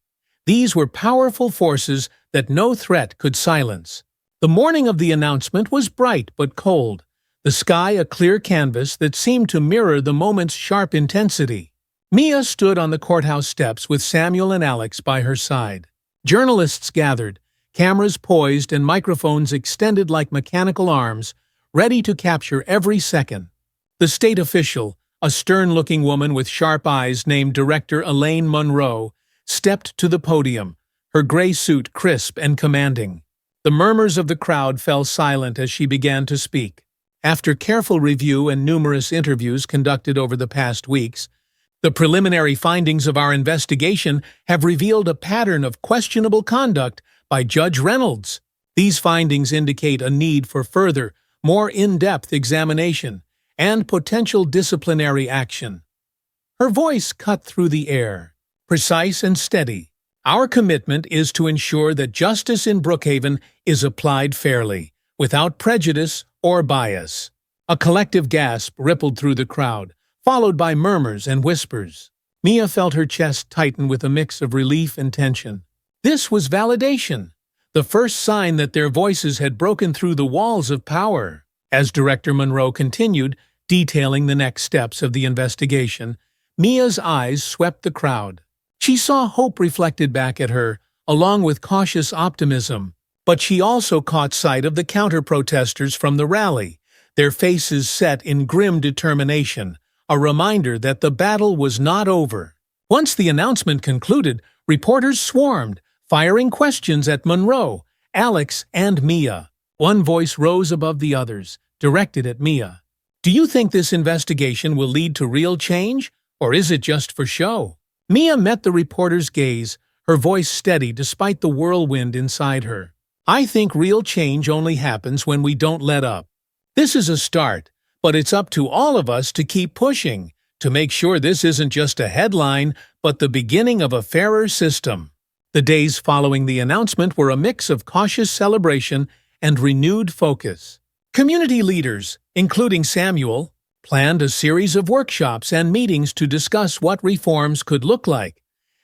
These were powerful forces that no threat could silence. The morning of the announcement was bright but cold, the sky a clear canvas that seemed to mirror the moment's sharp intensity. Mia stood on the courthouse steps with Samuel and Alex by her side. Journalists gathered, cameras poised and microphones extended like mechanical arms, ready to capture every second. The state official, a stern-looking woman with sharp eyes named Director Elaine Monroe, stepped to the podium, her gray suit crisp and commanding. The murmurs of the crowd fell silent as she began to speak. After careful review and numerous interviews conducted over the past weeks, the preliminary findings of our investigation have revealed a pattern of questionable conduct by Judge Reynolds. These findings indicate a need for further, more in-depth examination and potential disciplinary action. Her voice cut through the air, precise and steady. Our commitment is to ensure that justice in Brookhaven is applied fairly, without prejudice or bias. A collective gasp rippled through the crowd, followed by murmurs and whispers. Mia felt her chest tighten with a mix of relief and tension. This was validation, the first sign that their voices had broken through the walls of power. As Director Monroe continued, detailing the next steps of the investigation, Mia's eyes swept the crowd. She saw hope reflected back at her, along with cautious optimism. But she also caught sight of the counter-protesters from the rally, their faces set in grim determination, a reminder that the battle was not over. Once the announcement concluded, reporters swarmed, firing questions at Monroe, Alex, and Mia. One voice rose above the others, directed at Mia. "Do you think this investigation will lead to real change, or is it just for show?" Mia met the reporter's gaze, her voice steady despite the whirlwind inside her. "I think real change only happens when we don't let up. This is a start, but it's up to all of us to keep pushing, to make sure this isn't just a headline, but the beginning of a fairer system." The days following the announcement were a mix of cautious celebration and renewed focus. Community leaders, including Samuel, planned a series of workshops and meetings to discuss what reforms could look like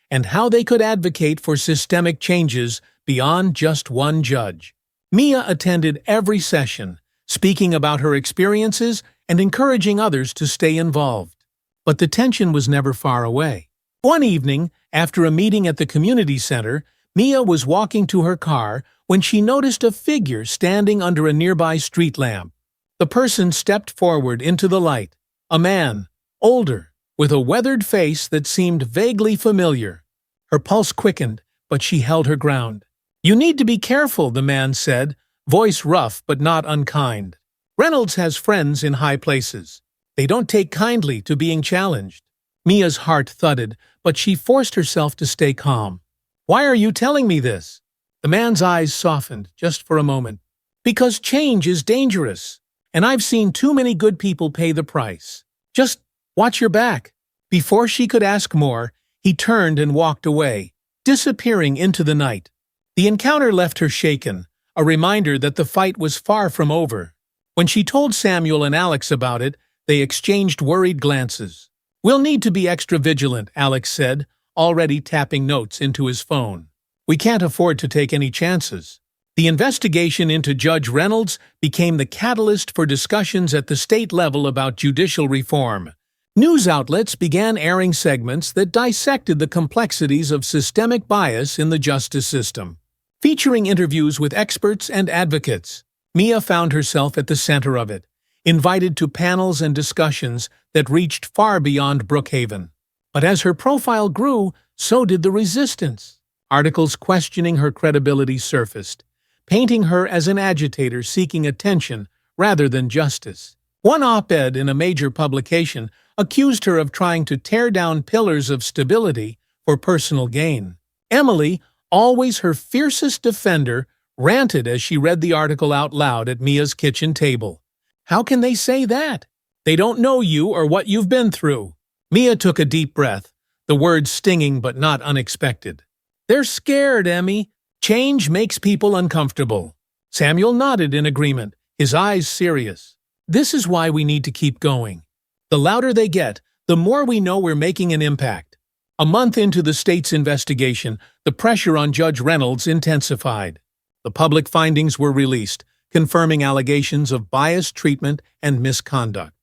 and how they could advocate for systemic changes beyond just one judge. Mia attended every session, speaking about her experiences and encouraging others to stay involved. But the tension was never far away. One evening, after a meeting at the community center, Mia was walking to her car when she noticed a figure standing under a nearby street lamp. The person stepped forward into the light, a man, older, with a weathered face that seemed vaguely familiar. Her pulse quickened, but she held her ground. "You need to be careful," the man said, voice rough but not unkind. "Reynolds has friends in high places. They don't take kindly to being challenged." Mia's heart thudded, but she forced herself to stay calm. "Why are you telling me this?" The man's eyes softened, just for a moment. "Because change is dangerous, and I've seen too many good people pay the price. Just watch your back." Before she could ask more, he turned and walked away, disappearing into the night. The encounter left her shaken, a reminder that the fight was far from over. When she told Samuel and Alex about it, they exchanged worried glances. "We'll need to be extra vigilant," Alex said, already tapping notes into his phone. "We can't afford to take any chances." The investigation into Judge Reynolds became the catalyst for discussions at the state level about judicial reform. News outlets began airing segments that dissected the complexities of systemic bias in the justice system. Featuring interviews with experts and advocates, Mia found herself at the center of it, invited to panels and discussions that reached far beyond Brookhaven. But as her profile grew, so did the resistance. Articles questioning her credibility surfaced, painting her as an agitator seeking attention rather than justice. One op-ed in a major publication accused her of trying to tear down pillars of stability for personal gain. Emily, always her fiercest defender, ranted as she read the article out loud at Mia's kitchen table. "How can they say that? They don't know you or what you've been through." Mia took a deep breath, the words stinging but not unexpected. "They're scared, Emmy. Change makes people uncomfortable." Samuel nodded in agreement, his eyes serious. "This is why we need to keep going. The louder they get, the more we know we're making an impact." A month into the state's investigation, the pressure on Judge Reynolds intensified. The public findings were released, confirming allegations of biased treatment and misconduct.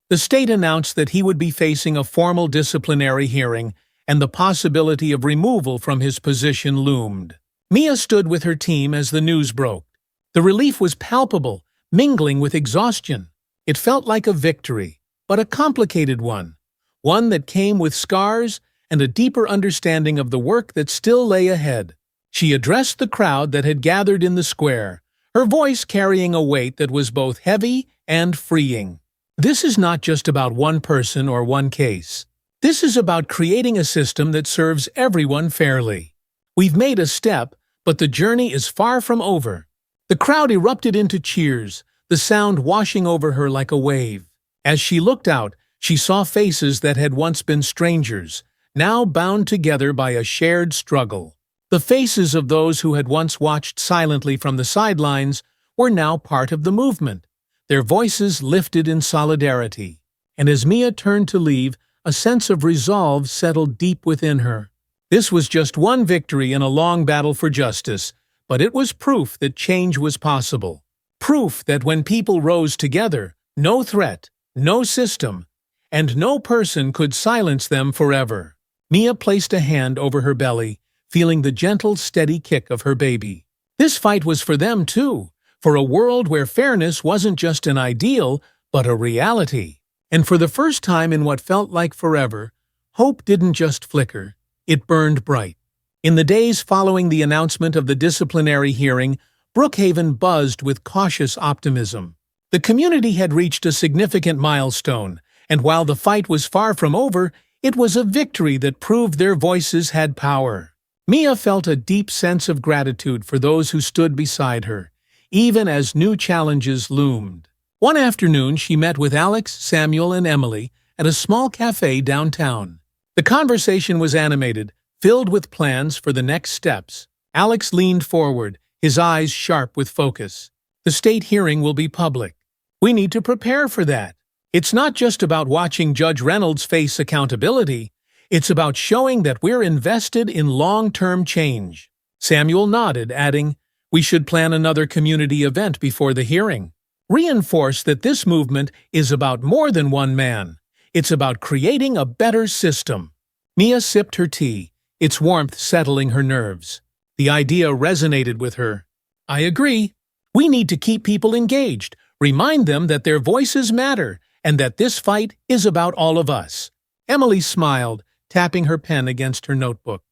The state announced that he would be facing a formal disciplinary hearing, and the possibility of removal from his position loomed. Mia stood with her team as the news broke. The relief was palpable, mingling with exhaustion. It felt like a victory, but a complicated one that came with scars and a deeper understanding of the work that still lay ahead. She addressed the crowd that had gathered in the square, her voice carrying a weight that was both heavy and freeing. This is not just about one person or one case. This is about creating a system that serves everyone fairly. We've made a step, but the journey is far from over. The crowd erupted into cheers, the sound washing over her like a wave. As she looked out, she saw faces that had once been strangers, now bound together by a shared struggle. The faces of those who had once watched silently from the sidelines were now part of the movement, their voices lifted in solidarity. And as Mia turned to leave, a sense of resolve settled deep within her. This was just one victory in a long battle for justice, but it was proof that change was possible. Proof that when people rose together, no threat, no system, and no person could silence them forever. Mia placed a hand over her belly, feeling the gentle, steady kick of her baby. This fight was for them too, for a world where fairness wasn't just an ideal, but a reality. And for the first time in what felt like forever, hope didn't just flicker, it burned bright. In the days following the announcement of the disciplinary hearing, Brookhaven buzzed with cautious optimism. The community had reached a significant milestone, and while the fight was far from over, it was a victory that proved their voices had power. Mia felt a deep sense of gratitude for those who stood beside her, even as new challenges loomed. One afternoon, she met with Alex, Samuel, and Emily at a small cafe downtown. The conversation was animated, filled with plans for the next steps. Alex leaned forward, his eyes sharp with focus. The state hearing will be public. We need to prepare for that. It's not just about watching Judge Reynolds face accountability. It's about showing that we're invested in long-term change. Samuel nodded, adding, "We should plan another community event before the hearing. Reinforce that this movement is about more than one man. It's about creating a better system." Mia sipped her tea, its warmth settling her nerves. The idea resonated with her. "I agree. We need to keep people engaged, remind them that their voices matter, and that this fight is about all of us." Emily smiled, tapping her pen against her notebook.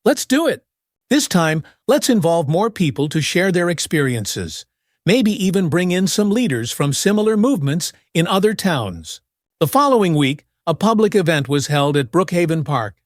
"Let's do it. This time, let's involve more people to share their experiences. Maybe even bring in some leaders from similar movements in other towns." The following week, a public event was held at Brookhaven Park,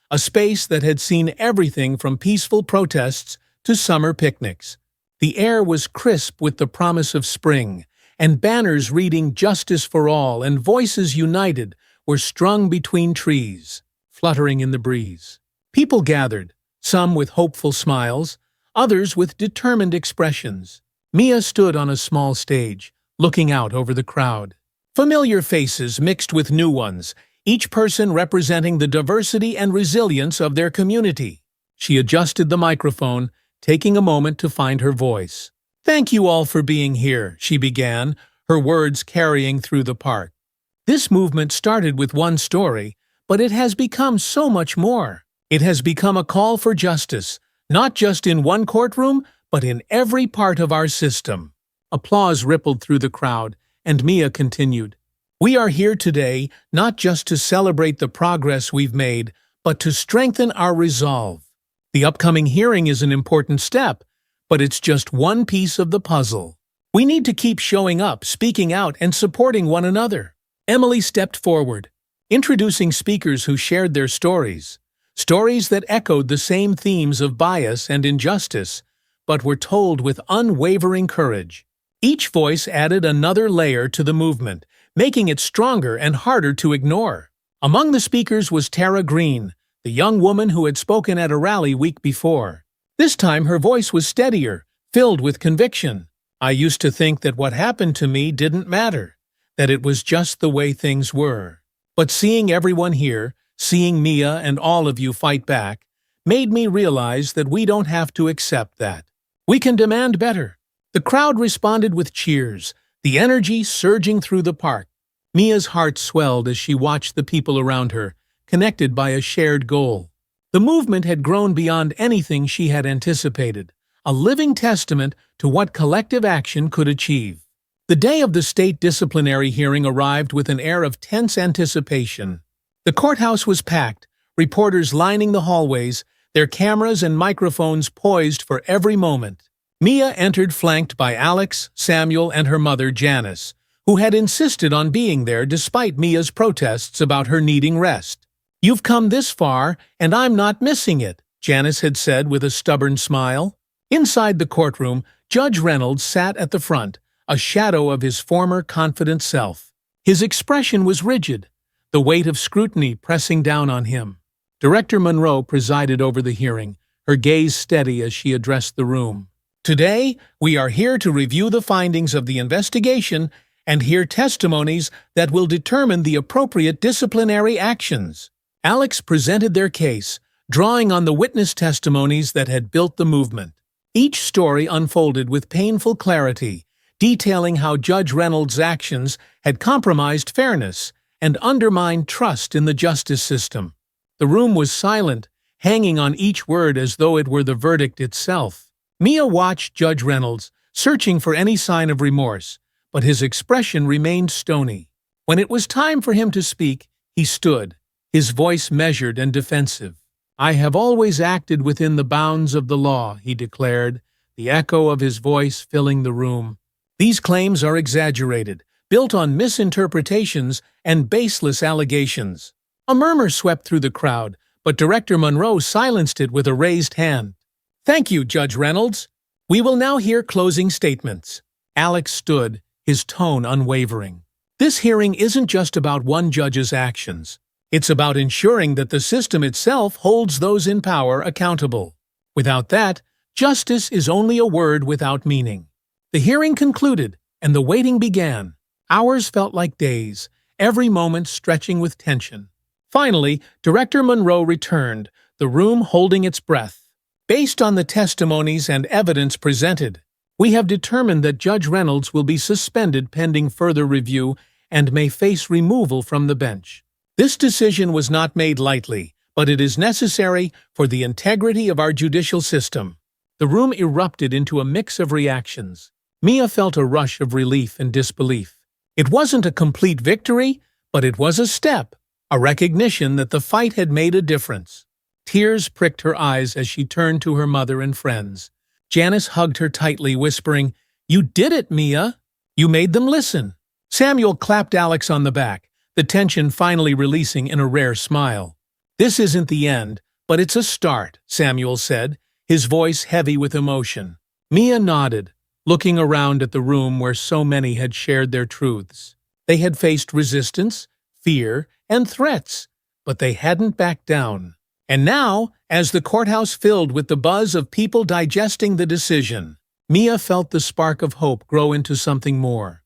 a space that had seen everything from peaceful protests to summer picnics. The air was crisp with the promise of spring, and banners reading "Justice for All" and "Voices United" were strung between trees, fluttering in the breeze. People gathered, some with hopeful smiles, others with determined expressions. Mia stood on a small stage, looking out over the crowd. Familiar faces mixed with new ones, each person representing the diversity and resilience of their community. She adjusted the microphone, taking a moment to find her voice. "Thank you all for being here," she began, her words carrying through the park. "This movement started with one story, but it has become so much more. It has become a call for justice, not just in one courtroom, but in every part of our system." Applause rippled through the crowd, and Mia continued, "We are here today not just to celebrate the progress we've made, but to strengthen our resolve. The upcoming hearing is an important step, but it's just one piece of the puzzle. We need to keep showing up, speaking out, and supporting one another." Emily stepped forward, introducing speakers who shared their stories that echoed the same themes of bias and injustice, but were told with unwavering courage. Each voice added another layer to the movement, making it stronger and harder to ignore. Among the speakers was Tara Green, the young woman who had spoken at a rally week before. This time her voice was steadier, filled with conviction. "I used to think that what happened to me didn't matter, that it was just the way things were. But seeing everyone here, Seeing Mia and all of you fight back made me realize that we don't have to accept that. We can demand better." The crowd responded with cheers, the energy surging through the park. Mia's heart swelled as she watched the people around her, connected by a shared goal. The movement had grown beyond anything she had anticipated, a living testament to what collective action could achieve. The day of the state disciplinary hearing arrived with an air of tense anticipation. The courthouse was packed, reporters lining the hallways, their cameras and microphones poised for every moment. Mia entered flanked by Alex, Samuel, and her mother Janice, who had insisted on being there despite Mia's protests about her needing rest. "You've come this far, and I'm not missing it," Janice had said with a stubborn smile. Inside the courtroom, Judge Reynolds sat at the front, a shadow of his former confident self. His expression was rigid, the weight of scrutiny pressing down on him. Director Monroe presided over the hearing, her gaze steady as she addressed the room. "Today, we are here to review the findings of the investigation and hear testimonies that will determine the appropriate disciplinary actions." Alex presented their case, drawing on the witness testimonies that had built the movement. Each story unfolded with painful clarity, detailing how Judge Reynolds' actions had compromised fairness and undermined trust in the justice system. The room was silent, hanging on each word as though it were the verdict itself. Mia watched Judge Reynolds, searching for any sign of remorse, but his expression remained stony. When it was time for him to speak, he stood, his voice measured and defensive. "I have always acted within the bounds of the law," he declared, the echo of his voice filling the room. "These claims are exaggerated, built on misinterpretations and baseless allegations." A murmur swept through the crowd, but Director Monroe silenced it with a raised hand. "Thank you, Judge Reynolds. We will now hear closing statements." Alex stood, his tone unwavering. "This hearing isn't just about one judge's actions. It's about ensuring that the system itself holds those in power accountable. Without that, justice is only a word without meaning." The hearing concluded, and the waiting began. Hours felt like days, every moment stretching with tension. Finally, Director Monroe returned, the room holding its breath. "Based on the testimonies and evidence presented, we have determined that Judge Reynolds will be suspended pending further review and may face removal from the bench. This decision was not made lightly, but it is necessary for the integrity of our judicial system." The room erupted into a mix of reactions. Mia felt a rush of relief and disbelief. It wasn't a complete victory, but it was a step, a recognition that the fight had made a difference. Tears pricked her eyes as she turned to her mother and friends. Janice hugged her tightly, whispering, "You did it, Mia! You made them listen." Samuel clapped Alex on the back, the tension finally releasing in a rare smile. "This isn't the end, but it's a start," Samuel said, his voice heavy with emotion. Mia nodded, looking around at the room where so many had shared their truths. They had faced resistance, fear, and threats, but they hadn't backed down. And now, as the courthouse filled with the buzz of people digesting the decision, Mia felt the spark of hope grow into something more,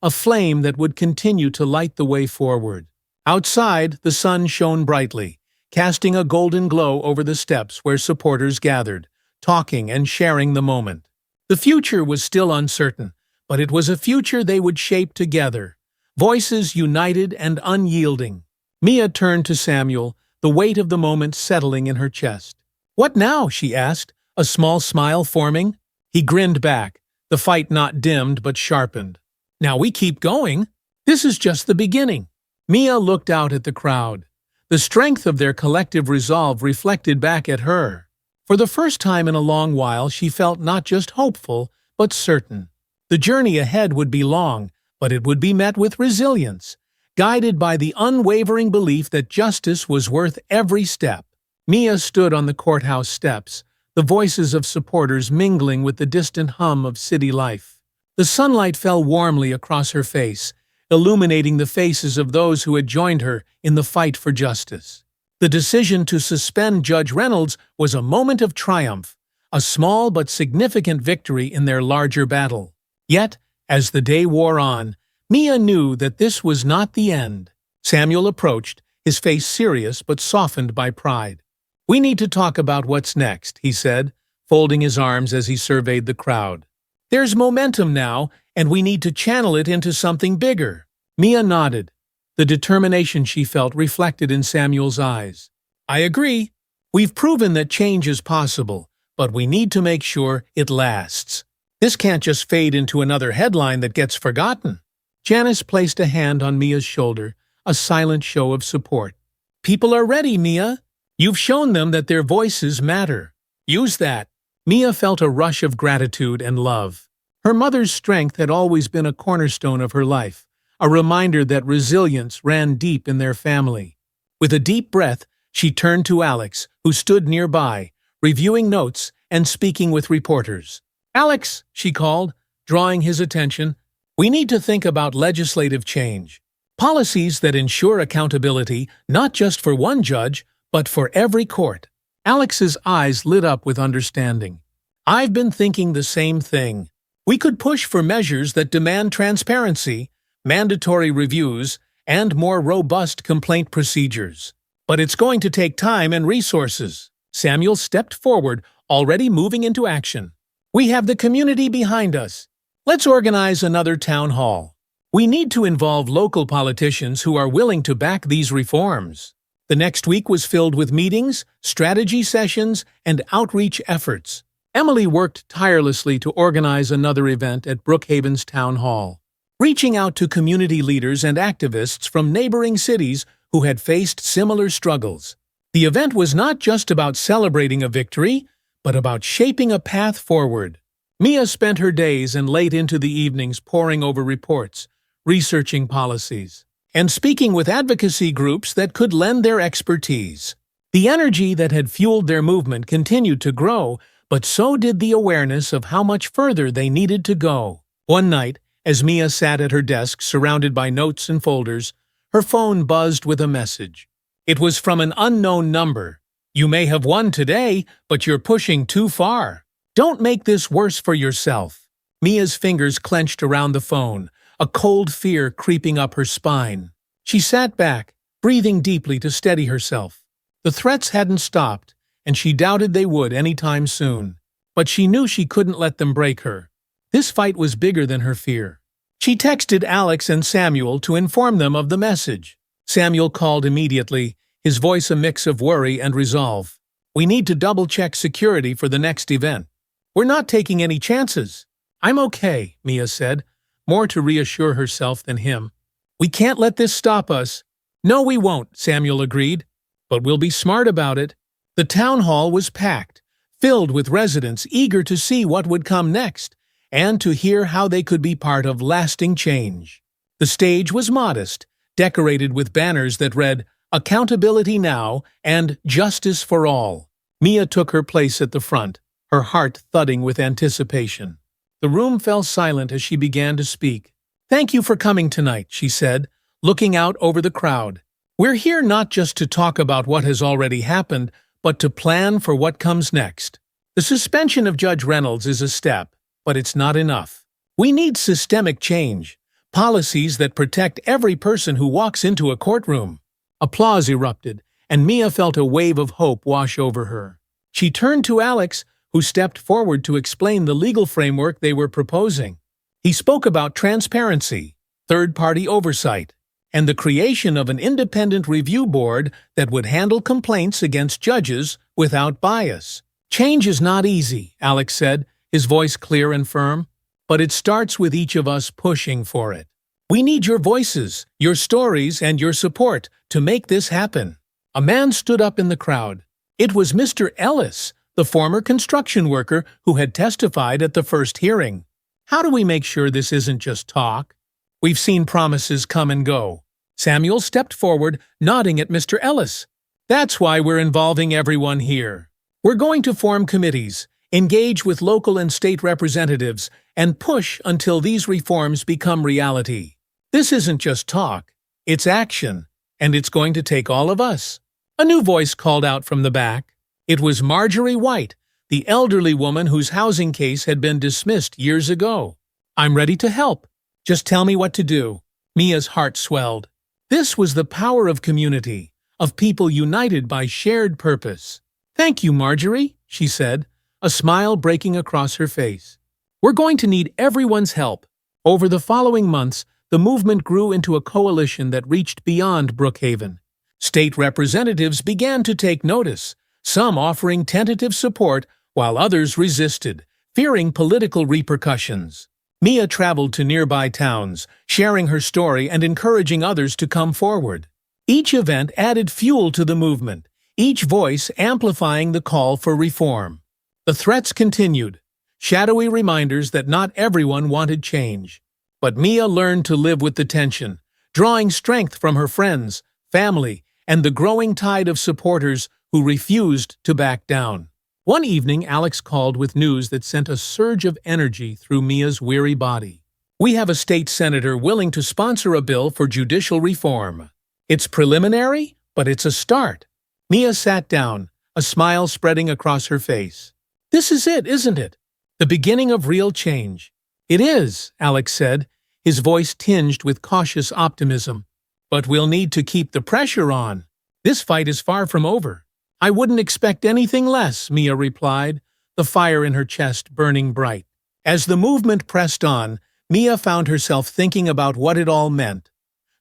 a flame that would continue to light the way forward. Outside, the sun shone brightly, casting a golden glow over the steps where supporters gathered, talking and sharing the moment. The future was still uncertain, but it was a future they would shape together, voices united and unyielding. Mia turned to Samuel, the weight of the moment settling in her chest. "What now?" she asked, a small smile forming. He grinned back, the fight not dimmed but sharpened. "Now we keep going. This is just the beginning." Mia looked out at the crowd. The strength of their collective resolve reflected back at her. For the first time in a long while, she felt not just hopeful, but certain. The journey ahead would be long, but it would be met with resilience, guided by the unwavering belief that justice was worth every step. Mia stood on the courthouse steps, the voices of supporters mingling with the distant hum of city life. The sunlight fell warmly across her face, illuminating the faces of those who had joined her in the fight for justice. The decision to suspend Judge Reynolds was a moment of triumph, a small but significant victory in their larger battle. Yet, as the day wore on, Mia knew that this was not the end. Samuel approached, his face serious but softened by pride. "We need to talk about what's next," he said, folding his arms as he surveyed the crowd. "There's momentum now, and we need to channel it into something bigger." Mia nodded, the determination she felt reflected in Samuel's eyes. "I agree. We've proven that change is possible, but we need to make sure it lasts. This can't just fade into another headline that gets forgotten." Janice placed a hand on Mia's shoulder, a silent show of support. "People are ready, Mia. You've shown them that their voices matter. Use that." Mia felt a rush of gratitude and love. Her mother's strength had always been a cornerstone of her life, a reminder that resilience ran deep in their family. With a deep breath, she turned to Alex, who stood nearby, reviewing notes and speaking with reporters. "Alex," she called, drawing his attention, "we need to think about legislative change. Policies that ensure accountability not just for one judge, but for every court." Alex's eyes lit up with understanding. "I've been thinking the same thing. We could push for measures that demand transparency, mandatory reviews, and more robust complaint procedures. But it's going to take time and resources." Samuel stepped forward, already moving into action. "We have the community behind us. Let's organize another town hall. We need to involve local politicians who are willing to back these reforms." The next week was filled with meetings, strategy sessions, and outreach efforts. Emily worked tirelessly to organize another event at Brookhaven's Town Hall, reaching out to community leaders and activists from neighboring cities who had faced similar struggles. The event was not just about celebrating a victory, but about shaping a path forward. Mia spent her days and late into the evenings poring over reports, researching policies, and speaking with advocacy groups that could lend their expertise. The energy that had fueled their movement continued to grow, but so did the awareness of how much further they needed to go. One night, as Mia sat at her desk surrounded by notes and folders, her phone buzzed with a message. It was from an unknown number. "You may have won today, but you're pushing too far. Don't make this worse for yourself." Mia's fingers clenched around the phone, a cold fear creeping up her spine. She sat back, breathing deeply to steady herself. The threats hadn't stopped, and she doubted they would anytime soon. But she knew she couldn't let them break her. This fight was bigger than her fear. She texted Alex and Samuel to inform them of the message. Samuel called immediately, his voice a mix of worry and resolve. "We need to double-check security for the next event. We're not taking any chances." "I'm okay," Mia said, more to reassure herself than him. "We can't let this stop us." "No, we won't," Samuel agreed. "But we'll be smart about it." The town hall was packed, filled with residents eager to see what would come next, and to hear how they could be part of lasting change. The stage was modest, decorated with banners that read, "Accountability Now" and "Justice for All." Mia took her place at the front, her heart thudding with anticipation. The room fell silent as she began to speak. "Thank you for coming tonight," she said, looking out over the crowd. "We're here not just to talk about what has already happened, but to plan for what comes next. The suspension of Judge Reynolds is a step, but it's not enough. We need systemic change, policies that protect every person who walks into a courtroom." Applause erupted, and Mia felt a wave of hope wash over her. She turned to Alex, who stepped forward to explain the legal framework they were proposing. He spoke about transparency, third-party oversight, and the creation of an independent review board that would handle complaints against judges without bias. "Change is not easy," Alex said, his voice clear and firm, "but it starts with each of us pushing for it. We need your voices, your stories, and your support to make this happen." A man stood up in the crowd. It was Mr. Ellis, the former construction worker who had testified at the first hearing. "How do we make sure this isn't just talk? We've seen promises come and go." Samuel stepped forward, nodding at Mr. Ellis. "That's why we're involving everyone here. We're going to form committees, engage with local and state representatives, and push until these reforms become reality. This isn't just talk, it's action, and it's going to take all of us." A new voice called out from the back. It was Marjorie White, the elderly woman whose housing case had been dismissed years ago. "I'm ready to help. Just tell me what to do." Mia's heart swelled. This was the power of community, of people united by shared purpose. "Thank you, Marjorie," she said, a smile breaking across her face. "We're going to need everyone's help." Over the following months, the movement grew into a coalition that reached beyond Brookhaven. State representatives began to take notice, some offering tentative support while others resisted, fearing political repercussions. Mia traveled to nearby towns, sharing her story and encouraging others to come forward. Each event added fuel to the movement, each voice amplifying the call for reform. The threats continued, shadowy reminders that not everyone wanted change. But Mia learned to live with the tension, drawing strength from her friends, family, and the growing tide of supporters who refused to back down. One evening, Alex called with news that sent a surge of energy through Mia's weary body. "We have a state senator willing to sponsor a bill for judicial reform. It's preliminary, but it's a start." Mia sat down, a smile spreading across her face. "This is it, isn't it? The beginning of real change." "It is," Alex said, his voice tinged with cautious optimism. "But we'll need to keep the pressure on. This fight is far from over." "I wouldn't expect anything less," Mia replied, the fire in her chest burning bright. As the movement pressed on, Mia found herself thinking about what it all meant.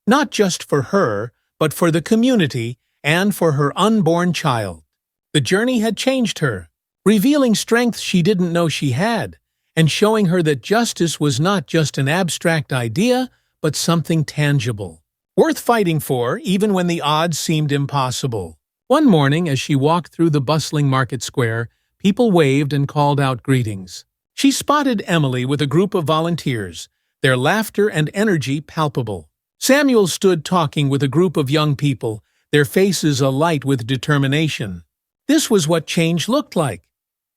Not just for her, but for the community and for her unborn child. The journey had changed her, revealing strength she didn't know she had, and showing her that justice was not just an abstract idea, but something tangible, worth fighting for even when the odds seemed impossible. One morning, as she walked through the bustling market square, people waved and called out greetings. She spotted Emily with a group of volunteers, their laughter and energy palpable. Samuel stood talking with a group of young people, their faces alight with determination. This was what change looked like.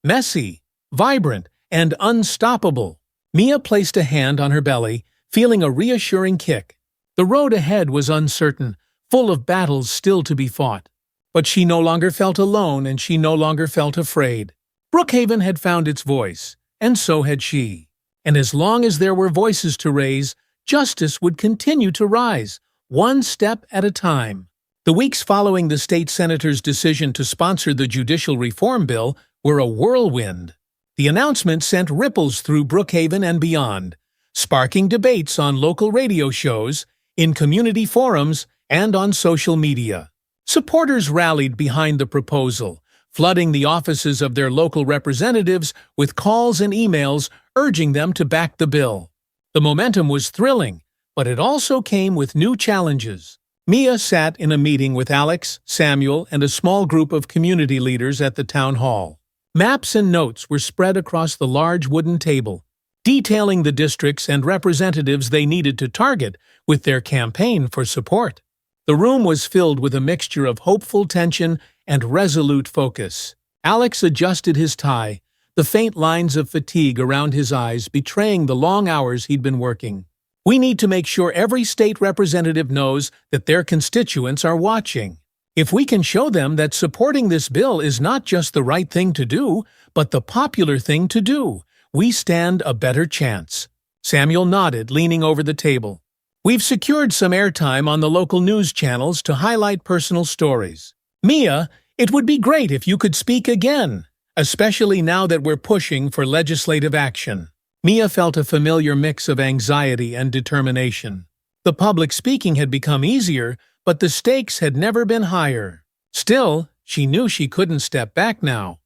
Messy, vibrant, and unstoppable. Mia placed a hand on her belly, feeling a reassuring kick. The road ahead was uncertain, full of battles still to be fought. But she no longer felt alone, and she no longer felt afraid. Brookhaven had found its voice, and so had she. And as long as there were voices to raise, justice would continue to rise, one step at a time. The weeks following the state senator's decision to sponsor the judicial reform bill were a whirlwind. The announcement sent ripples through Brookhaven and beyond, sparking debates on local radio shows, in community forums, and on social media. Supporters rallied behind the proposal, flooding the offices of their local representatives with calls and emails urging them to back the bill. The momentum was thrilling, but it also came with new challenges. Mia sat in a meeting with Alex, Samuel, and a small group of community leaders at the town hall. Maps and notes were spread across the large wooden table, detailing the districts and representatives they needed to target with their campaign for support. The room was filled with a mixture of hopeful tension and resolute focus. Alex adjusted his tie, the faint lines of fatigue around his eyes betraying the long hours he'd been working. "We need to make sure every state representative knows that their constituents are watching. If we can show them that supporting this bill is not just the right thing to do, but the popular thing to do, we stand a better chance." Samuel nodded, leaning over the table. "We've secured some airtime on the local news channels to highlight personal stories. Mia, it would be great if you could speak again, especially now that we're pushing for legislative action." Mia felt a familiar mix of anxiety and determination. The public speaking had become easier, but the stakes had never been higher. Still, she knew she couldn't step back now.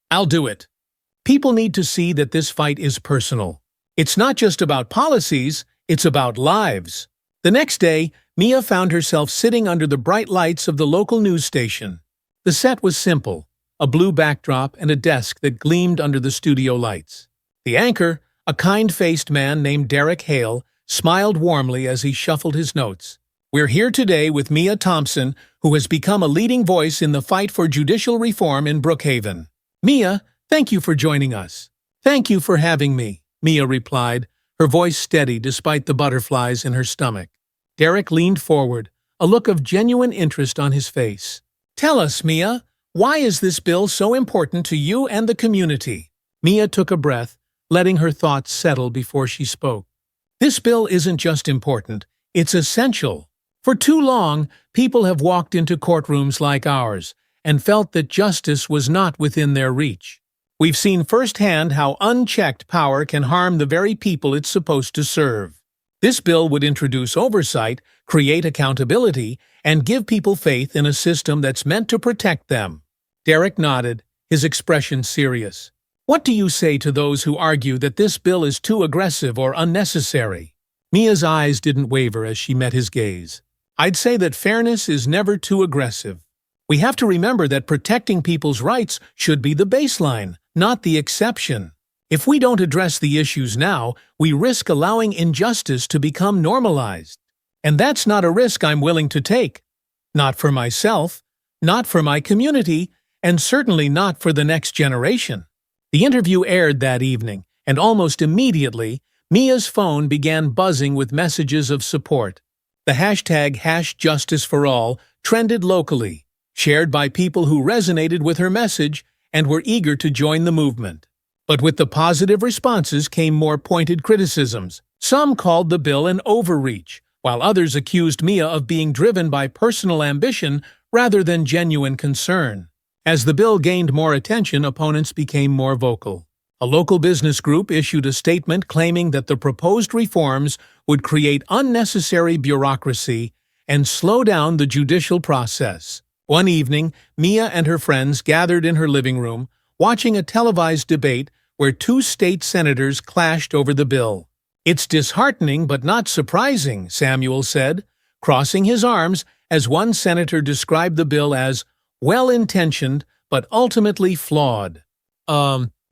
"I'll do it. People need to see that this fight is personal. It's not just about policies, it's about lives." The next day, Mia found herself sitting under the bright lights of the local news station. The set was simple, a blue backdrop and a desk that gleamed under the studio lights. The anchor, a kind-faced man named Derek Hale, smiled warmly as he shuffled his notes. "We're here today with Mia Thompson, who has become a leading voice in the fight for judicial reform in Brookhaven. Mia, thank you for joining us." "Thank you for having me," Mia replied, her voice steady despite the butterflies in her stomach. Derek leaned forward, a look of genuine interest on his face. "Tell us, Mia, why is this bill so important to you and the community?" Mia took a breath, letting her thoughts settle before she spoke. "This bill isn't just important, it's essential. For too long, people have walked into courtrooms like ours and felt that justice was not within their reach. We've seen firsthand how unchecked power can harm the very people it's supposed to serve. This bill would introduce oversight, create accountability, and give people faith in a system that's meant to protect them. Derek nodded, his expression serious. What do you say to those who argue that this bill is too aggressive or unnecessary? Mia's eyes didn't waver as she met his gaze. I'd say that fairness is never too aggressive. We have to remember that protecting people's rights should be the baseline, not the exception. If we don't address the issues now, we risk allowing injustice to become normalized. And that's not a risk I'm willing to take. Not for myself, not for my community, and certainly not for the next generation. The interview aired that evening, and almost immediately, Mia's phone began buzzing with messages of support. The hashtag #JusticeForAll trended locally, shared by people who resonated with her message and were eager to join the movement. But with the positive responses came more pointed criticisms. Some called the bill an overreach, while others accused Mia of being driven by personal ambition rather than genuine concern. As the bill gained more attention, opponents became more vocal. A local business group issued a statement claiming that the proposed reforms would create unnecessary bureaucracy and slow down the judicial process. One evening, Mia and her friends gathered in her living room, watching a televised debate where two state senators clashed over the bill. "It's disheartening but not surprising," Samuel said, crossing his arms as one senator described the bill as well-intentioned but ultimately flawed.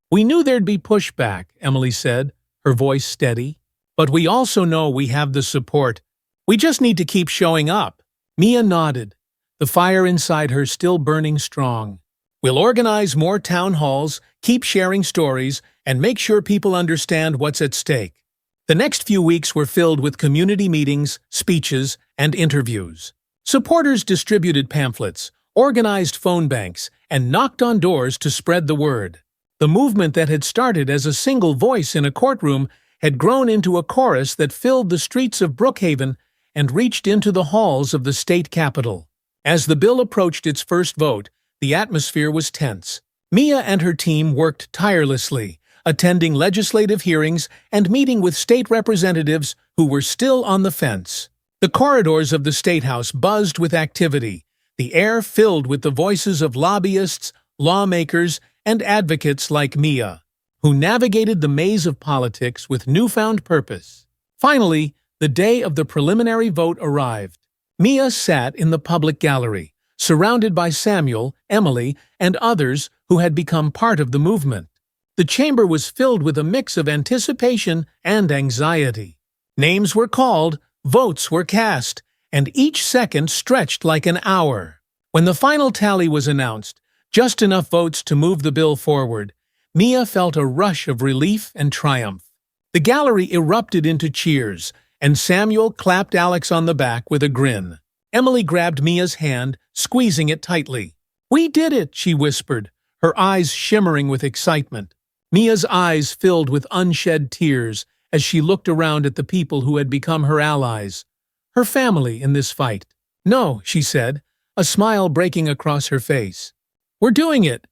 We knew there'd be pushback," Emily said, her voice steady. "But we also know we have the support. We just need to keep showing up." Mia nodded, the fire inside her still burning strong. "We'll organize more town halls, keep sharing stories, and make sure people understand what's at stake." The next few weeks were filled with community meetings, speeches, and interviews. Supporters distributed pamphlets, organized phone banks, and knocked on doors to spread the word. The movement that had started as a single voice in a courtroom had grown into a chorus that filled the streets of Brookhaven and reached into the halls of the state capitol. As the bill approached its first vote, the atmosphere was tense. Mia and her team worked tirelessly, attending legislative hearings and meeting with state representatives who were still on the fence. The corridors of the State House buzzed with activity, the air filled with the voices of lobbyists, lawmakers, and advocates like Mia, who navigated the maze of politics with newfound purpose. Finally, the day of the preliminary vote arrived. Mia sat in the public gallery, surrounded by Samuel, Emily, and others who had become part of the movement. The chamber was filled with a mix of anticipation and anxiety. Names were called, votes were cast, and each second stretched like an hour. When the final tally was announced, just enough votes to move the bill forward, Mia felt a rush of relief and triumph. The gallery erupted into cheers, and Samuel clapped Alex on the back with a grin. Emily grabbed Mia's hand, squeezing it tightly. "We did it," she whispered, her eyes shimmering with excitement. Mia's eyes filled with unshed tears as she looked around at the people who had become her allies, her family in this fight. "No," she said, a smile breaking across her face. "We're doing it.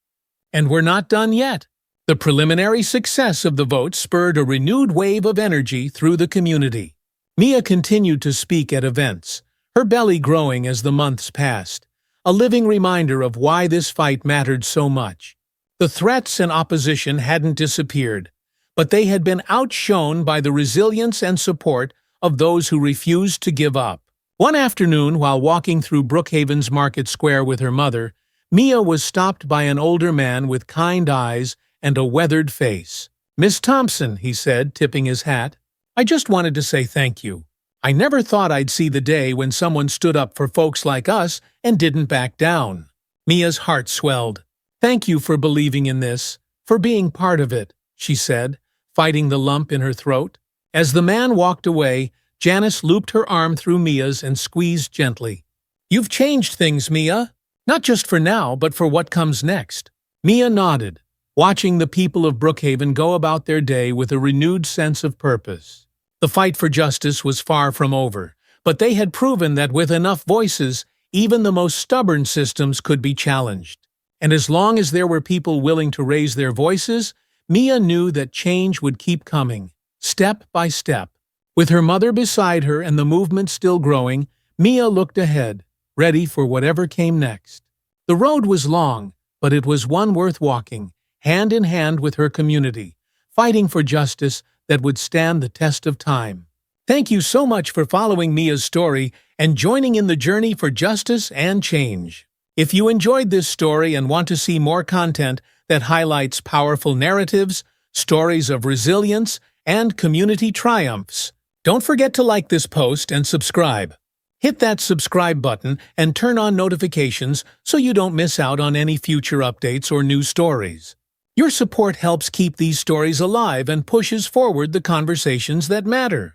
And we're not done yet." The preliminary success of the vote spurred a renewed wave of energy through the community. Mia continued to speak at events, her belly growing as the months passed, a living reminder of why this fight mattered so much. The threats and opposition hadn't disappeared, but they had been outshone by the resilience and support of those who refused to give up. One afternoon, while walking through Brookhaven's Market Square with her mother, Mia was stopped by an older man with kind eyes and a weathered face. "Miss Thompson," he said, tipping his hat, "I just wanted to say thank you. I never thought I'd see the day when someone stood up for folks like us and didn't back down." Mia's heart swelled. "Thank you for believing in this, for being part of it," she said, fighting the lump in her throat. As the man walked away, Janice looped her arm through Mia's and squeezed gently. "You've changed things, Mia. Not just for now, but for what comes next." Mia nodded, watching the people of Brookhaven go about their day with a renewed sense of purpose. The fight for justice was far from over, But they had proven that with enough voices, even the most stubborn systems could be challenged. And as long as there were people willing to raise their voices, Mia knew that change would keep coming, step by step. With her mother beside her and the movement still growing, Mia looked ahead, ready for whatever came next. The road was long, but it was one worth walking, hand in hand with her community, fighting for justice that would stand the test of time. Thank you so much for following Mia's story and joining in the journey for justice and change. If you enjoyed this story and want to see more content that highlights powerful narratives, stories of resilience, and community triumphs, don't forget to like this post and subscribe. Hit that subscribe button and turn on notifications so you don't miss out on any future updates or new stories. Your support helps keep these stories alive and pushes forward the conversations that matter.